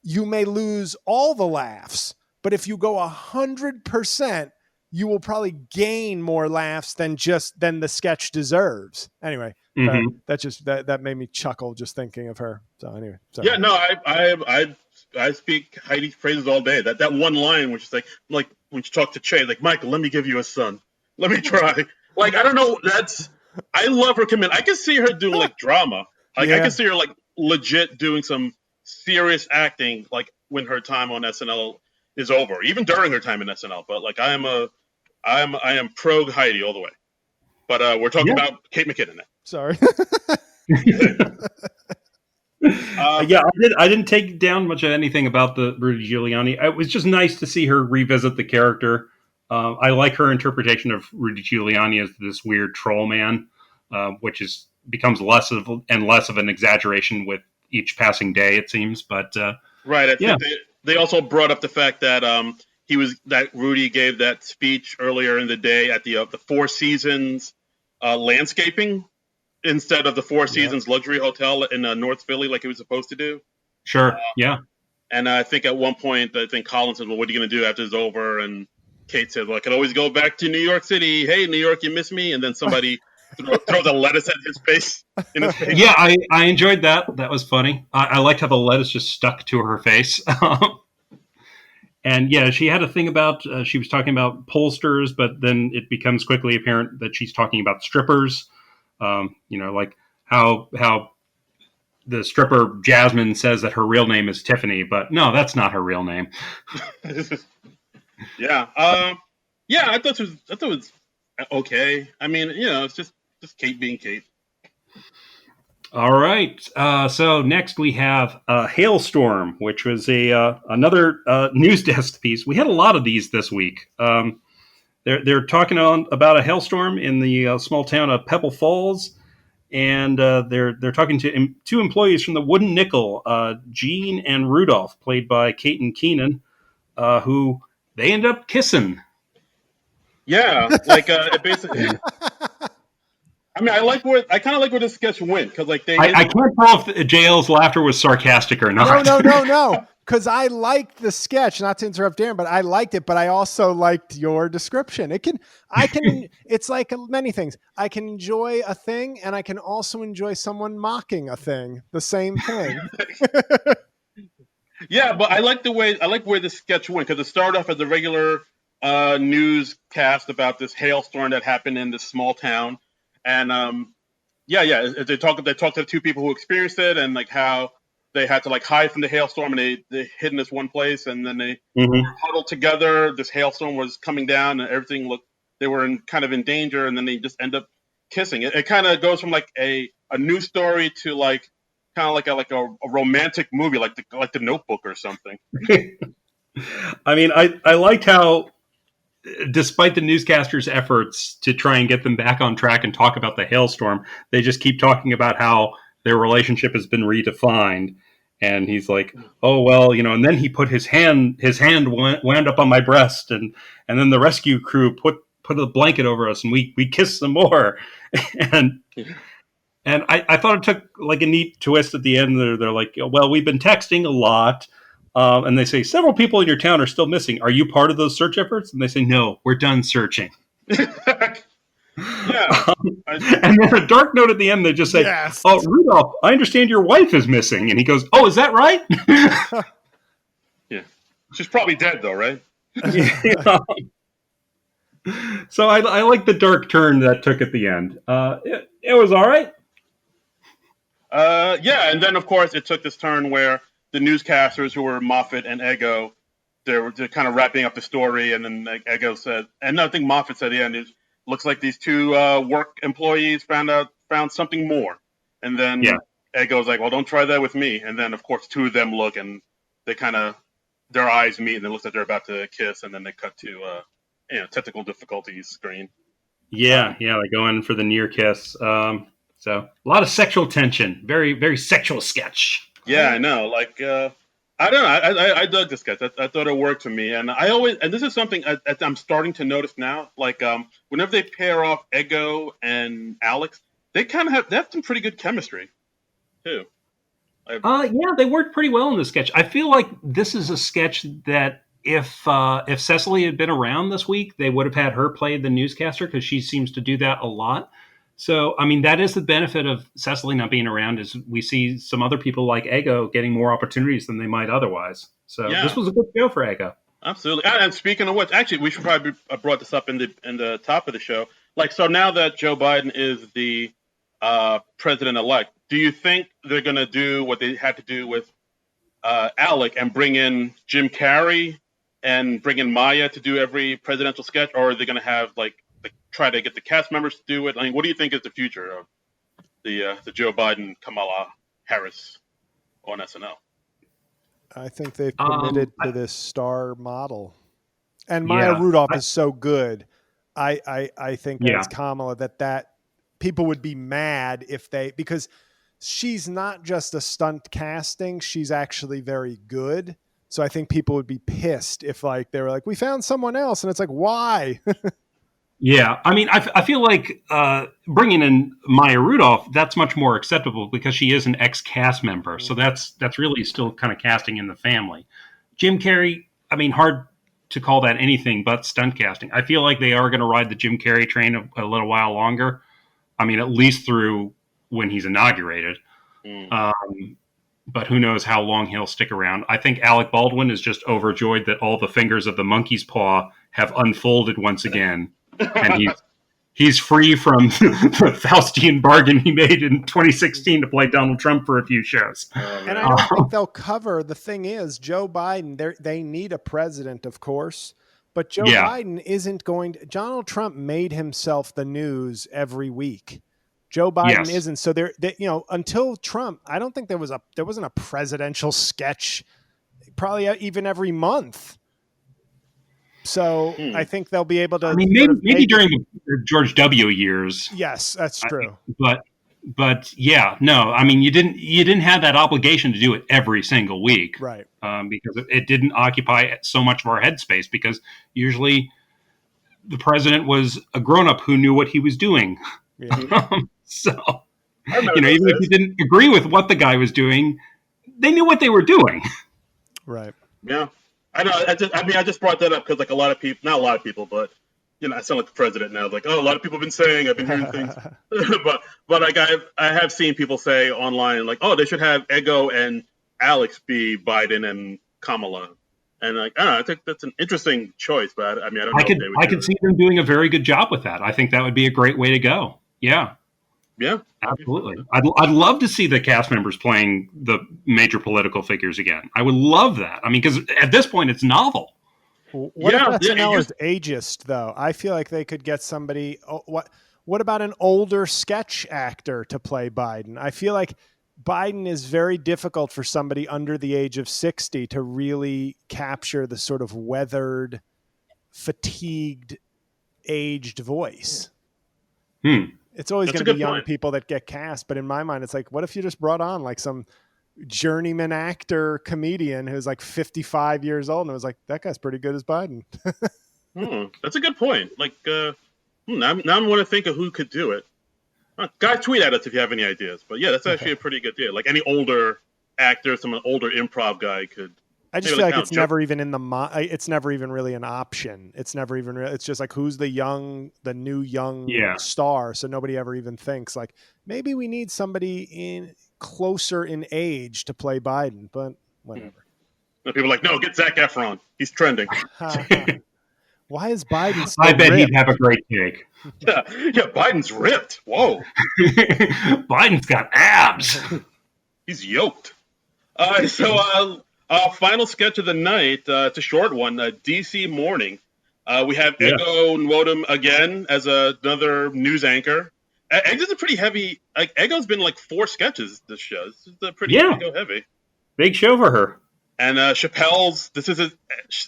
you may lose all the laughs. But if you go 100%, you will probably gain more laughs than the sketch deserves. Anyway, that made me chuckle just thinking of her. So anyway, sorry. Yeah, no, I speak Heidi's praises all day. That one line, which is like when she talked to Che, like, Michael, let me give you a son. Let me try. Like, I don't know. I love her commitment. I can see her doing like drama. Like, I can see her like legit doing some serious acting, like when her time on SNL is over, even during her time in SNL. But like, I am pro Heidi all the way. But we're talking about Kate McKinnon now. Sorry. I didn't take down much of anything about the Rudy Giuliani. It was just nice to see her revisit the character. I like her interpretation of Rudy Giuliani as this weird troll man, which becomes less of an exaggeration with each passing day, it seems. But right, I think they also brought up the fact that that Rudy gave that speech earlier in the day at the Four Seasons landscaping instead of the Four Seasons luxury hotel in North Philly like he was supposed to do. Sure, And I think at one point, Colin said, well, what are you going to do after it's over? And Kate said, well, I could always go back to New York City. Hey, New York, you miss me? And then somebody throws a lettuce at his face. Yeah, I enjoyed that. That was funny. I liked how the lettuce just stuck to her face. And yeah, she had a thing about, she was talking about pollsters, but then it becomes quickly apparent that she's talking about strippers. Like how the stripper Jasmine says that her real name is Tiffany, but no, that's not her real name. I thought it was okay. I mean, it's just Kate being Kate. All right. So next we have Hailstorm, which was another news desk piece. We had a lot of these this week. They're talking about a hailstorm in the small town of Pebble Falls, and they're talking to two employees from the Wooden Nickel, Gene and Rudolph, played by Kate and Keenan, who they end up kissing. Yeah, like it basically. I mean, I kind of like where this sketch went because, like, I can't tell if J.L's laughter was sarcastic or not. No. Because I liked the sketch. Not to interrupt Darren, but I liked it. But I also liked your description. It's like many things. I can enjoy a thing, and I can also enjoy someone mocking a thing. The same thing. Yeah, but I like where the sketch went because it started off as a regular newscast about this hailstorm that happened in this small town. And they talk to the two people who experienced it and like how they had to like hide from the hailstorm, and they hid in this one place, and then they Mhm. were huddled together. This hailstorm was coming down, and everything looked they were kind of in danger, and then they just end up kissing. It kind of goes from like a news story to like kind of like a romantic movie, like the Notebook or something. I mean, I liked how, despite the newscasters' efforts to try and get them back on track and talk about the hailstorm, they just keep talking about how their relationship has been redefined. And he's like, "Oh well, and then he put his hand wound up on my breast, and then the rescue crew put a blanket over us, and we kissed some more." and and I thought it took like a neat twist at the end. They're like, "Well, we've been texting a lot." And they say, several people in your town are still missing. Are you part of those search efforts? And they say, no, we're done searching. Yeah. And then a dark note at the end, they just say, Yes. "Oh, Rudolph, I understand your wife is missing." And he goes, "Oh, is that right?" Yeah. She's probably dead, though, right? Yeah. So I like the dark turn that took at the end. It was all right. Yeah, and then, of course, it took this turn where the newscasters, who were Moffat and Ego, they're kind of wrapping up the story, and then like, Ego said, and I think Moffat said at the end, it looks like these two work employees found something more. And then Ego's like, well, don't try that with me. And then, of course, two of them look, and they kind of, their eyes meet, and it looks like they're about to kiss, and then they cut to, technical difficulties screen. Yeah, they go in for the near kiss. So a lot of sexual tension, very, very sexual sketch. Yeah, I know. Like, I don't know. I dug this sketch. I thought it worked for me, and and this is something I'm starting to notice now. Like, whenever they pair off Ego and Alex, they kind of have some pretty good chemistry, too. Yeah, they worked pretty well in the sketch. I feel like this is a sketch that if Cecily had been around this week, they would have had her play the newscaster because she seems to do that a lot. So, I mean, that is the benefit of Cecily not being around, is we see some other people like Ego getting more opportunities than they might otherwise. So This was a good show for Ego. Absolutely. And speaking of which, actually, we should probably brought this up in the top of the show. Like, so now that Joe Biden is the president-elect, do you think they're going to do what they had to do with Alec and bring in Jim Carrey and bring in Maya to do every presidential sketch, or are they going to have try to get the cast members to do it? I mean, what do you think is the future of the Joe Biden Kamala Harris on SNL? I think they've committed to this star model, and Maya Rudolph is so good. I think as Kamala that people would be mad if because she's not just a stunt casting; she's actually very good. So I think people would be pissed if they were like, we found someone else, and it's like, why? Yeah, I mean, I feel like bringing in Maya Rudolph, that's much more acceptable because she is an ex-cast member. So that's really still kind of casting in the family. Jim Carrey, I mean, hard to call that anything but stunt casting. I feel like they are going to ride the Jim Carrey train a little while longer. I mean, at least through when he's inaugurated. But who knows how long he'll stick around. I think Alec Baldwin is just overjoyed that all the fingers of the monkey's paw have unfolded once again. And he's free from the Faustian bargain he made in 2016 to play Donald Trump for a few shows. And I don't think they'll cover. The thing is, Joe Biden, they need a president, of course, but Joe Biden isn't going to. Donald Trump made himself the news every week. Joe Biden isn't. So until Trump, I don't think there wasn't a presidential sketch probably even every month. So I think they'll be able to. I mean, maybe during the George W. years. Yes, that's true. But yeah, no. I mean, you didn't have that obligation to do it every single week, right? Because it didn't occupy so much of our headspace. Because usually, the president was a grown-up who knew what he was doing. Yeah. So even if you didn't agree with what the guy was doing, they knew what they were doing. Right. Yeah. I know. I just brought that up because a lot of people, not a lot of people, but I sound like the president now. Like, oh, a lot of people have been saying, I've been hearing things, but I have seen people say online, like, oh, they should have Ego and Alex be Biden and Kamala, and I don't know. I think that's an interesting choice, but I mean, I don't know. I could see them doing a very good job with that. I think that would be a great way to go. Yeah. Yeah, Absolutely. I'd love to see the cast members playing the major political figures again. I would love that. I mean, because at this point, it's novel. What if yeah. SNL is ageist though? I feel like they could get somebody. What about an older sketch actor to play Biden? I feel like Biden is very difficult for somebody under the age of 60 to really capture the sort of weathered, fatigued, aged voice. It's always going to be young people that get cast, but in my mind, it's like, what if you just brought on like some journeyman actor comedian who's like 55 years old and it was like, that guy's pretty good as Biden. That's a good point. Like, now I want to think of who could do it. Guys, tweet at us if you have any ideas. But yeah, that's actually a pretty good deal. Like any older actor, some older improv guy could. I just feel like it's never even in the. It's never even really an option. It's never even. It's just like who's the new young star. So nobody ever even thinks like maybe we need somebody closer in age to play Biden. But whatever. People are like, no, get Zac Efron. He's trending. Why is Biden so I bet ripped? he'd have a great take. Yeah, Biden's ripped. Whoa. Biden's got abs. He's yoked. So final sketch of the night. It's a short one. DC Morning. We have Ego Nwodum again as another news anchor. Ego's a pretty heavy. Like Ego's been like 4 sketches this show. This is pretty Ego heavy. Big show for her. And Chappelle's. This is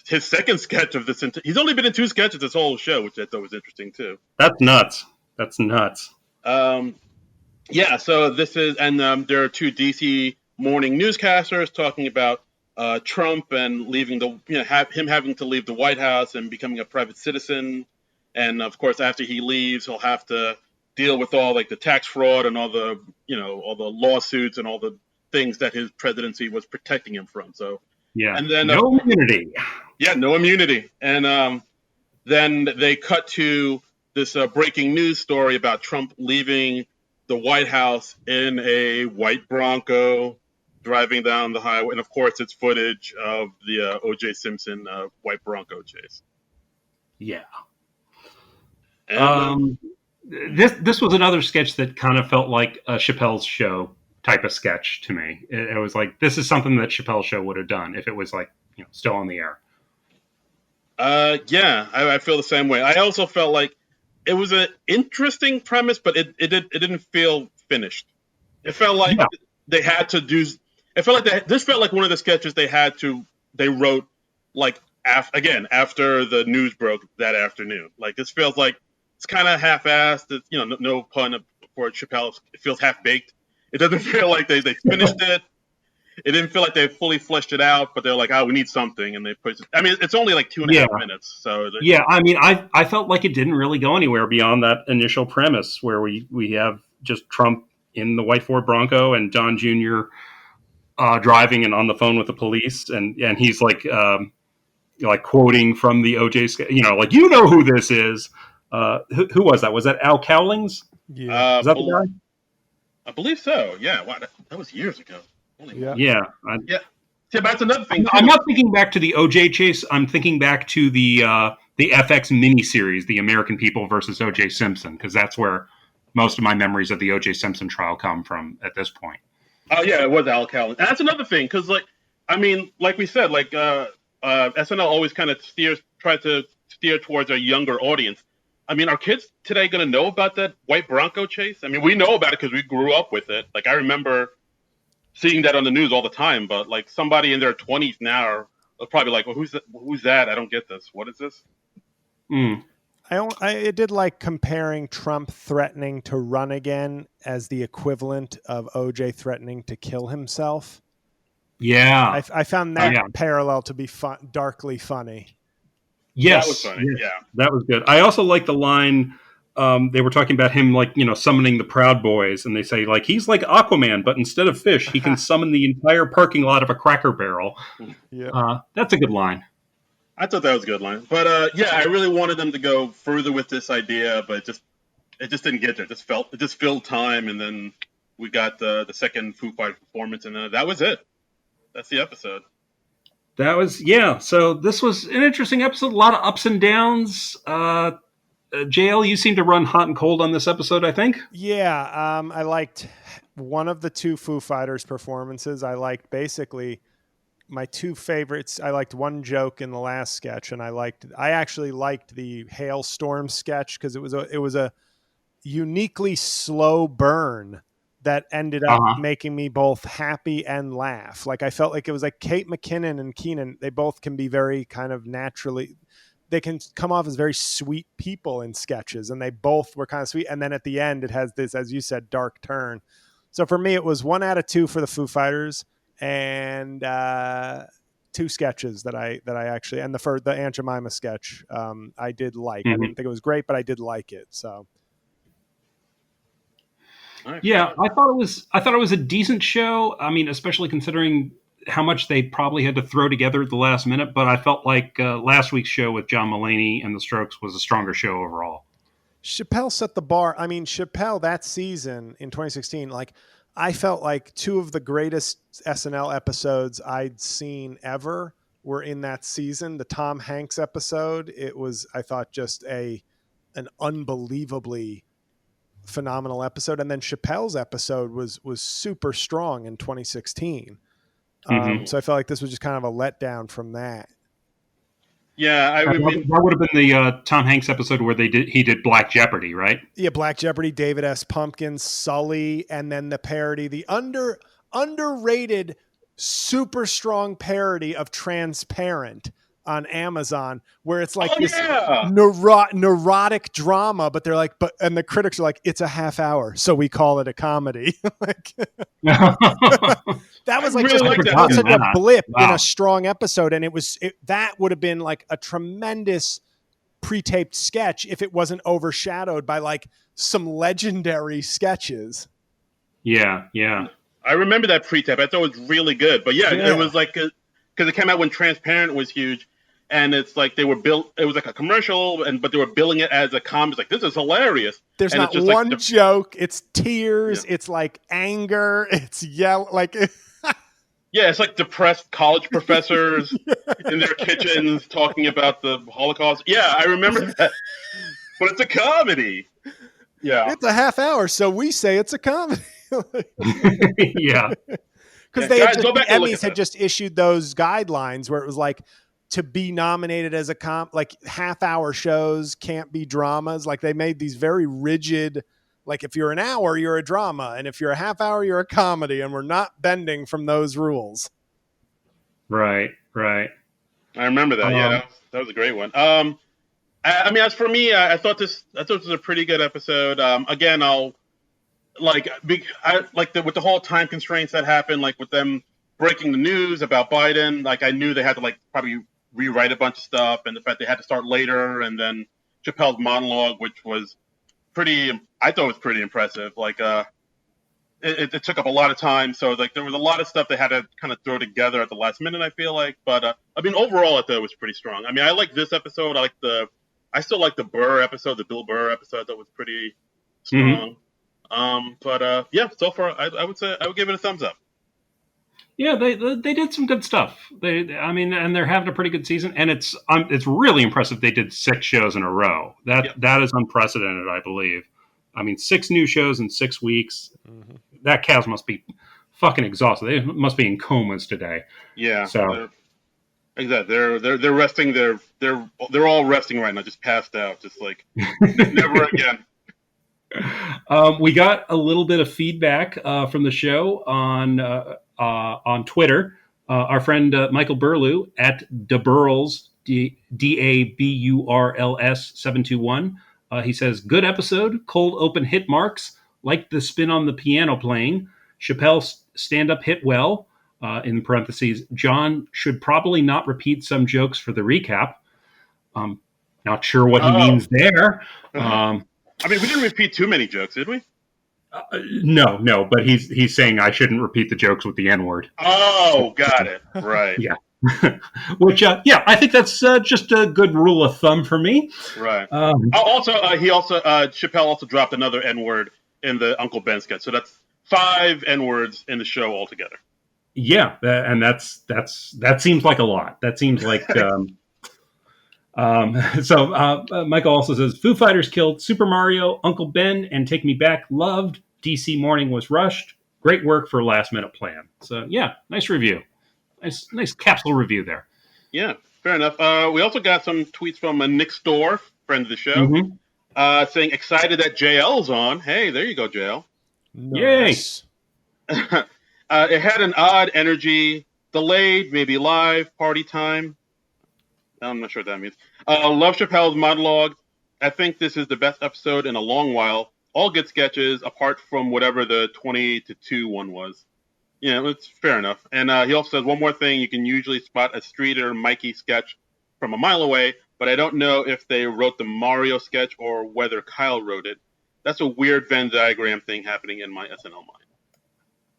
his second sketch of this. He's only been in 2 sketches this whole show, which I thought was interesting too. That's nuts. Yeah. So this is, and there are 2 DC morning newscasters talking about Trump and leaving him having to leave the White House and becoming a private citizen, and of course after he leaves, he'll have to deal with all like the tax fraud and all the lawsuits and all the things that his presidency was protecting him from. So and then no immunity. Yeah, no immunity. And then they cut to this breaking news story about Trump leaving the White House in a white Bronco, driving down the highway. And of course, it's footage of the O.J. Simpson white Bronco chase. Yeah. And, this was another sketch that kind of felt like a Chappelle's Show type of sketch to me. It was like, this is something that Chappelle's Show would have done if it was like, still on the air. Yeah, I feel the same way. I also felt like it was an interesting premise, but it didn't feel finished. It felt like they had to do. It felt like this felt like one of the sketches they wrote like after the news broke that afternoon. Like this feels like it's kind of half-assed. It's, no pun for Chappelle. It feels half-baked. It doesn't feel like they finished it. It didn't feel like they fully fleshed it out, but they're like, we need something, and they put. I mean, it's only like 2.5 minutes, so. I mean, I felt like it didn't really go anywhere beyond that initial premise where we have just Trump in the white Ford Bronco and Don Jr. Driving and on the phone with the police, and he's like quoting from the OJ, like who this is. Who was that? Was that Al Cowlings? Yeah, is that the guy? I believe so. Yeah, wow, that was years ago. Yeah. But that's another thing. I'm not thinking back to the OJ chase. I'm thinking back to the FX miniseries, The American People versus OJ Simpson, because that's where most of my memories of the OJ Simpson trial come from at this point. Oh yeah, it was Al Cowlings. And that's another thing, because like we said, SNL always kind of tries to steer towards a younger audience. I mean, are kids today going to know about that white Bronco chase? I mean, we know about it because we grew up with it. Like I remember seeing that on the news all the time, but like somebody in their 20s now are probably like, well, who's that? I don't get this. What is this? I did like comparing Trump threatening to run again as the equivalent of OJ threatening to kill himself. Yeah. I found that parallel to be darkly funny. Yes. That was funny. Yeah. That was good. I also like the line, they were talking about him, summoning the Proud Boys, and they say, he's like Aquaman, but instead of fish, he can summon the entire parking lot of a Cracker Barrel. Yeah. That's a good line. I thought that was a good line. But, I really wanted them to go further with this idea, but it just didn't get there. It just filled time, and then we got the second Foo Fighters performance, and that was it. That's the episode. That was, so this was an interesting episode, a lot of ups and downs. JL, you seem to run hot and cold on this episode, I think. Yeah, I liked one of the two Foo Fighters performances. I liked basically my two favorites. I liked one joke in the last sketch, and I actually liked the hailstorm sketch because it was a uniquely slow burn that ended up making me both happy and laugh. Like I felt like it was like Kate McKinnon and Keenan. They both can be very kind of naturally, they can come off as very sweet people in sketches, and they both were kind of sweet. And then at the end, it has this, as you said, dark turn. So for me, it was 1 out of 2 for the Foo Fighters, and 2 sketches that I actually, and the Aunt Jemima sketch, I did like. I didn't think it was great, but I did like it. So. Yeah, I thought it was a decent show. I mean, especially considering how much they probably had to throw together at the last minute. But I felt like last week's show with John Mulaney and the Strokes was a stronger show overall. Chappelle set the bar. I mean, Chappelle that season in 2016, like I felt like 2 of the greatest SNL episodes I'd seen ever were in that season. The Tom Hanks episode, it was, I thought, just an unbelievably phenomenal episode. And then Chappelle's episode was super strong in 2016. So I felt like this was just kind of a letdown from that. Yeah, that would have been the Tom Hanks episode where he did Black Jeopardy, right? Yeah, Black Jeopardy, David S. Pumpkin, Sully, and then the parody, the underrated, super strong parody of Transparent on Amazon, where it's like neurotic drama, but they're like, and the critics are like, it's a half hour, so we call it a comedy. Like, that was like just such a blip in a strong episode, and that would have been like a tremendous pre-taped sketch if it wasn't overshadowed by like some legendary sketches. Yeah. I remember that pre-tape. I thought it was really good, but it was like because it came out when Transparent was huge. And it's like it was like a commercial, but they were billing it as a comedy. It's like, this is hilarious. There's not one joke. It's tears. Yeah. It's like anger. It's yell. Like, yeah, it's like depressed college professors in their kitchens talking about the Holocaust. Yeah, I remember that. But it's a comedy. Yeah. It's a half hour, so we say it's a comedy. Yeah. Because the Emmys had just issued those guidelines where it was like, to be nominated as like half-hour shows can't be dramas. Like they made these very rigid, like if you're an hour, you're a drama, and if you're a half hour, you're a comedy, and we're not bending from those rules. Right. I remember that. That was a great one. I mean, as for me, I thought this was a pretty good episode. Again, with the whole time constraints that happened, like with them breaking the news about Biden, like I knew they had to like probably rewrite a bunch of stuff, and the fact they had to start later, and then Chappelle's monologue, which was I thought was pretty impressive. Like, it took up a lot of time, so like there was a lot of stuff they had to kind of throw together at the last minute, I feel like. But I mean, overall, I thought it was pretty strong. I mean, I like this episode. I still like the Burr episode, the Bill Burr episode. That was pretty strong. But so far, I would say I would give it a thumbs up. Yeah, they did some good stuff. And they're having a pretty good season, and it's really impressive. They did 6 shows in a row. That is unprecedented, I believe. I mean, 6 new shows in 6 weeks. Mm-hmm. That cast must be fucking exhausted. They must be in comas today. Yeah. So exactly, they're resting. They're all resting right now, just passed out, just like never again. We got a little bit of feedback from the show on Twitter. Our friend Michael Burlew at DeBurles, DABURLS 721. He says, good episode, cold open hit marks, like the spin on the piano playing. Chappelle stand-up hit well, in parentheses. John should probably not repeat some jokes for the recap. Not sure what he means there. I mean, we didn't repeat too many jokes, did we? No, but he's saying I shouldn't repeat the jokes with the N-word. Oh, got it. Right. Yeah. Which, I think that's just a good rule of thumb for me. Right. Chappelle also dropped another N-word in the Uncle Ben sketch. So that's 5 N-words in the show altogether. Yeah, and that seems like a lot. That seems like Michael also says, Foo Fighters killed Super Mario, Uncle Ben, and Take Me Back. Loved. DC Morning was rushed. Great work for last minute plan. So yeah, nice review. Nice capsule review there. Yeah, fair enough. We also got some tweets from Nick Storr, friend of the show, saying excited that JL's on. Hey, there you go, JL. Nice. Yay! It had an odd energy, delayed, maybe live, party time. I'm not sure what that means. Love Chappelle's monologue. I think this is the best episode in a long while. All good sketches, apart from whatever the 20-2 one was. Yeah, it's fair enough. And he also says one more thing. You can usually spot a Streeter Mikey sketch from a mile away, but I don't know if they wrote the Mario sketch or whether Kyle wrote it. That's a weird Venn diagram thing happening in my SNL mind.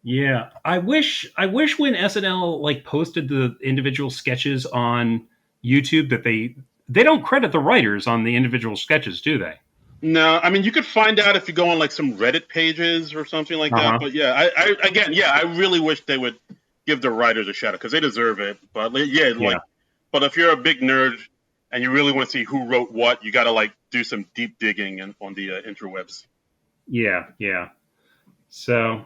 Yeah, I wish when SNL posted the individual sketches on YouTube that they don't credit the writers on the individual sketches, do they? No, I mean you could find out if you go on some Reddit pages or something like that. But yeah, I really wish they would give the writers a shout out because they deserve it. But but if you're a big nerd and you really want to see who wrote what, you got to do some deep digging on the interwebs. Yeah. So,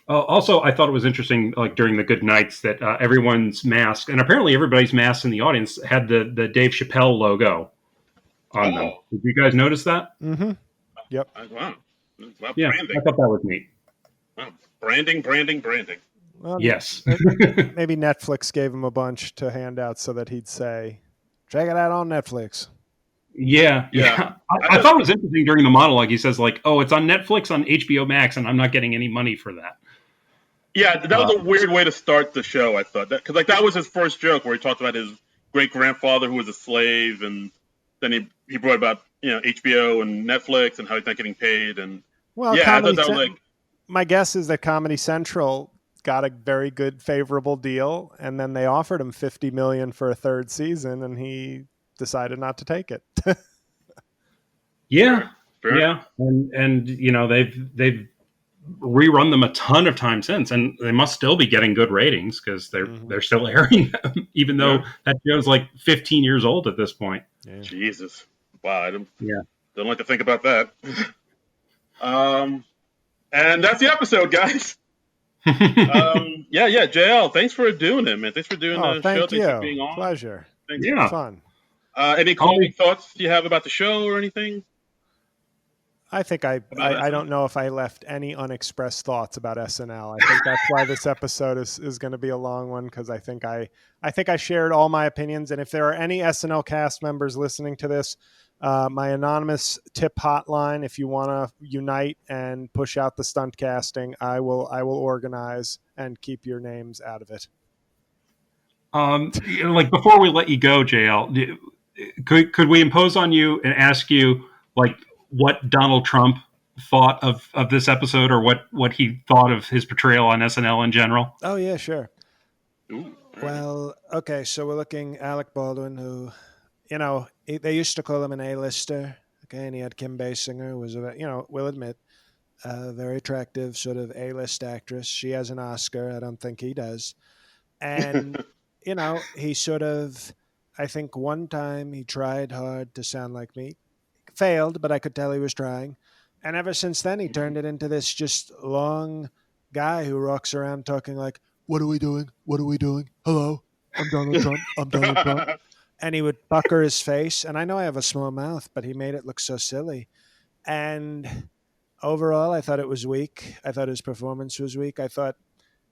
also, I thought it was interesting, during the good nights, that everyone's mask, and apparently everybody's masks in the audience, had the Dave Chappelle logo on them. Did you guys notice that? Mm-hmm. Yep. Wow. Yeah, branding. I thought that was neat. Wow. Branding. Well, yes. Maybe Netflix gave him a bunch to hand out so that he'd say, check it out on Netflix. Yeah. I thought it was interesting during the monologue. He says, it's on Netflix, on HBO Max, and I'm not getting any money for that. Yeah, that was a weird way to start the show, I thought. Because that was his first joke where he talked about his great-grandfather who was a slave, and then he brought about HBO and Netflix and how he's not getting paid. And well, I thought that was my guess is that Comedy Central got a very good, favorable deal, and then they offered him $50 million for a third season, and he decided not to take it. Yeah. Sure. Yeah, and they've rerun them a ton of times since, and they must still be getting good ratings because they're still airing them, even though that show's 15 years old at this point. Yeah. Jesus, wow! I don't like to think about that. And that's the episode, guys. JL, thanks for doing it, man. Thanks for doing the show. Thanks for being on. Pleasure. Thanks. Yeah, fun. Any closing thoughts you have about the show or anything? I think I don't know if I left any unexpressed thoughts about SNL. I think that's why this episode is going to be a long one, because I think I shared all my opinions. And if there are any SNL cast members listening to this, my anonymous tip hotline, if you want to unite and push out the stunt casting, I will organize and keep your names out of it. Before we let you go, JL, could we impose on you and ask you what Donald Trump thought of this episode, or what he thought of his portrayal on SNL in general? Oh, yeah, sure. Ooh. Well, okay, so we're looking Alec Baldwin, who, they used to call him an A-lister, okay, and he had Kim Basinger, who was, we'll admit, a very attractive sort of A-list actress. She has an Oscar. I don't think he does. And, he sort of, I think one time he tried hard to sound like me. Failed, but I could tell he was trying. And ever since then, he turned it into this just long guy who walks around talking like, what are we doing? What are we doing? Hello, I'm Donald Trump. I'm Donald Trump. And he would pucker his face. And I know I have a small mouth, but he made it look so silly. And overall, I thought it was weak. I thought his performance was weak. I thought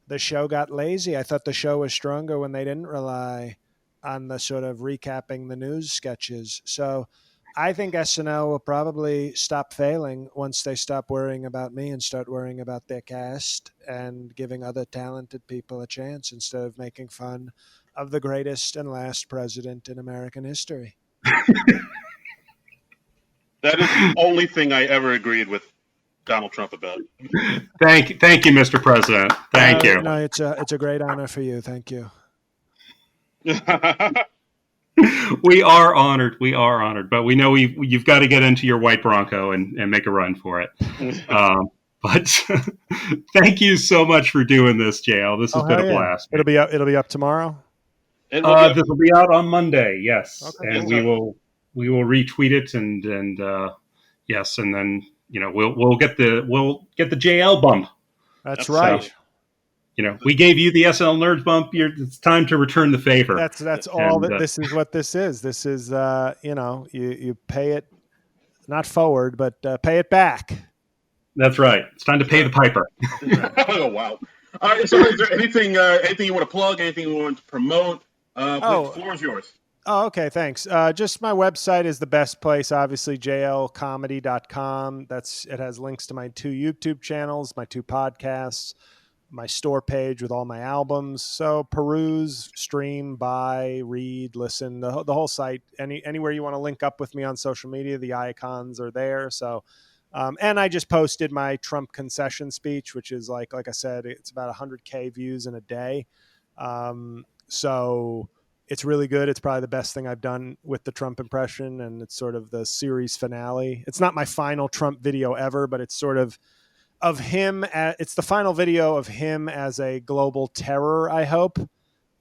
the show got lazy. I thought the show was stronger when they didn't rely on the sort of recapping the news sketches. So I think SNL will probably stop failing once they stop worrying about me and start worrying about their cast and giving other talented people a chance instead of making fun of the greatest and last president in American history. That is the only thing I ever agreed with Donald Trump about. Thank you, Mr. President. Thank you. No, it's a great honor for you. Thank you. We are honored, but we know you've got to get into your white Bronco and make a run for it. But thank you so much for doing this, JL. This has been a blast. It'll be up tomorrow. It will be This will be out on Monday. Yes, Okay. and we will retweet it and yes, and then we'll get the JL bump. That's So, right. We gave you the SNL Nerds bump. It's time to return the favor. That's all And, that. This is what this is. This is you pay it not forward, but pay it back. That's right. It's time to pay the piper. Oh wow! All right. So, is there anything you want to plug? Anything you want to promote? The floor is yours. Oh, okay. Thanks. Just my website is the best place. Obviously, JLComedy.com. It has links to my 2 YouTube channels, my 2 podcasts, my store page with all my albums. So peruse, stream, buy, read, listen, the whole site. Anywhere you want to link up with me on social media, the icons are there. So, and I just posted my Trump concession speech, which is like I said, it's about 100K views in a day. So it's really good. It's probably the best thing I've done with the Trump impression, and it's sort of the series finale. It's not my final Trump video ever, but it's sort of him. It's the final video of him as a global terror, I hope.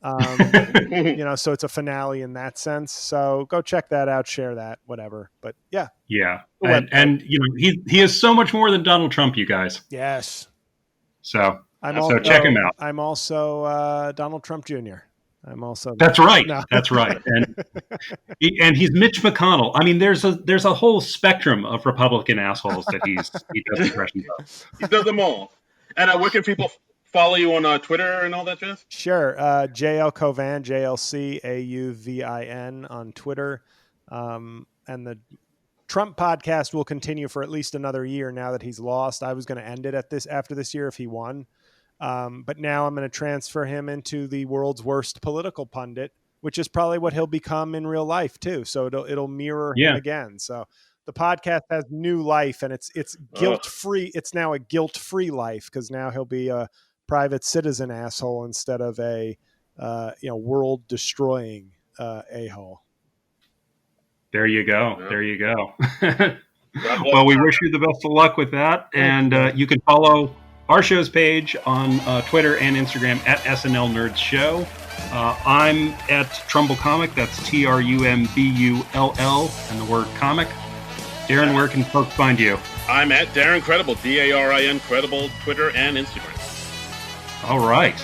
So it's a finale in that sense. So go check that out, share that, whatever. But yeah. Yeah. And he is so much more than Donald Trump, you guys. Yes. So check him out. I'm also Donald Trump Jr. That's right. No. That's right. And he's Mitch McConnell. I mean, there's a whole spectrum of Republican assholes that he does impressions of. He does them all. And where can people follow you on Twitter and all that jazz? Sure. J-L Cauvin, JLCAUVIN on Twitter. And the Trump podcast will continue for at least another year now that he's lost. I was going to end it after this year if he won. But now I'm going to transfer him into the world's worst political pundit, which is probably what he'll become in real life too. So it'll mirror him again. So the podcast has new life, and it's guilt-free. It's now a guilt-free life because now he'll be a private citizen asshole instead of a world-destroying a-hole. There you go. Yeah. There you go. Well, we wish you the best of luck with that, and you can follow our show's page on Twitter and Instagram at SNL Nerds Show. I'm at Trumbull Comic. That's TRUMBULL and the word comic. Darren, where can folks find you? I'm at Darren Credible, DARIN Credible, Twitter and Instagram. All right.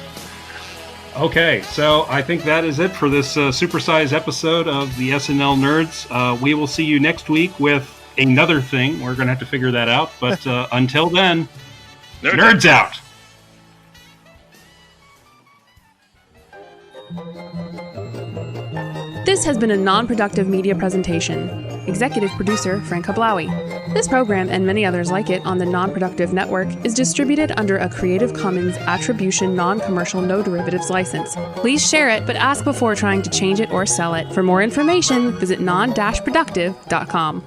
Okay, so I think that is it for this supersized episode of the SNL Nerds. We will see you next week with another thing. We're going to have to figure that out. But until then, Nerds out. This has been a non-productive media presentation. Executive producer Frank Hablawi. This program and many others like it on the Non-Productive Network is distributed under a Creative Commons Attribution Non-Commercial No Derivatives license. Please share it, but ask before trying to change it or sell it. For more information, visit non-productive.com.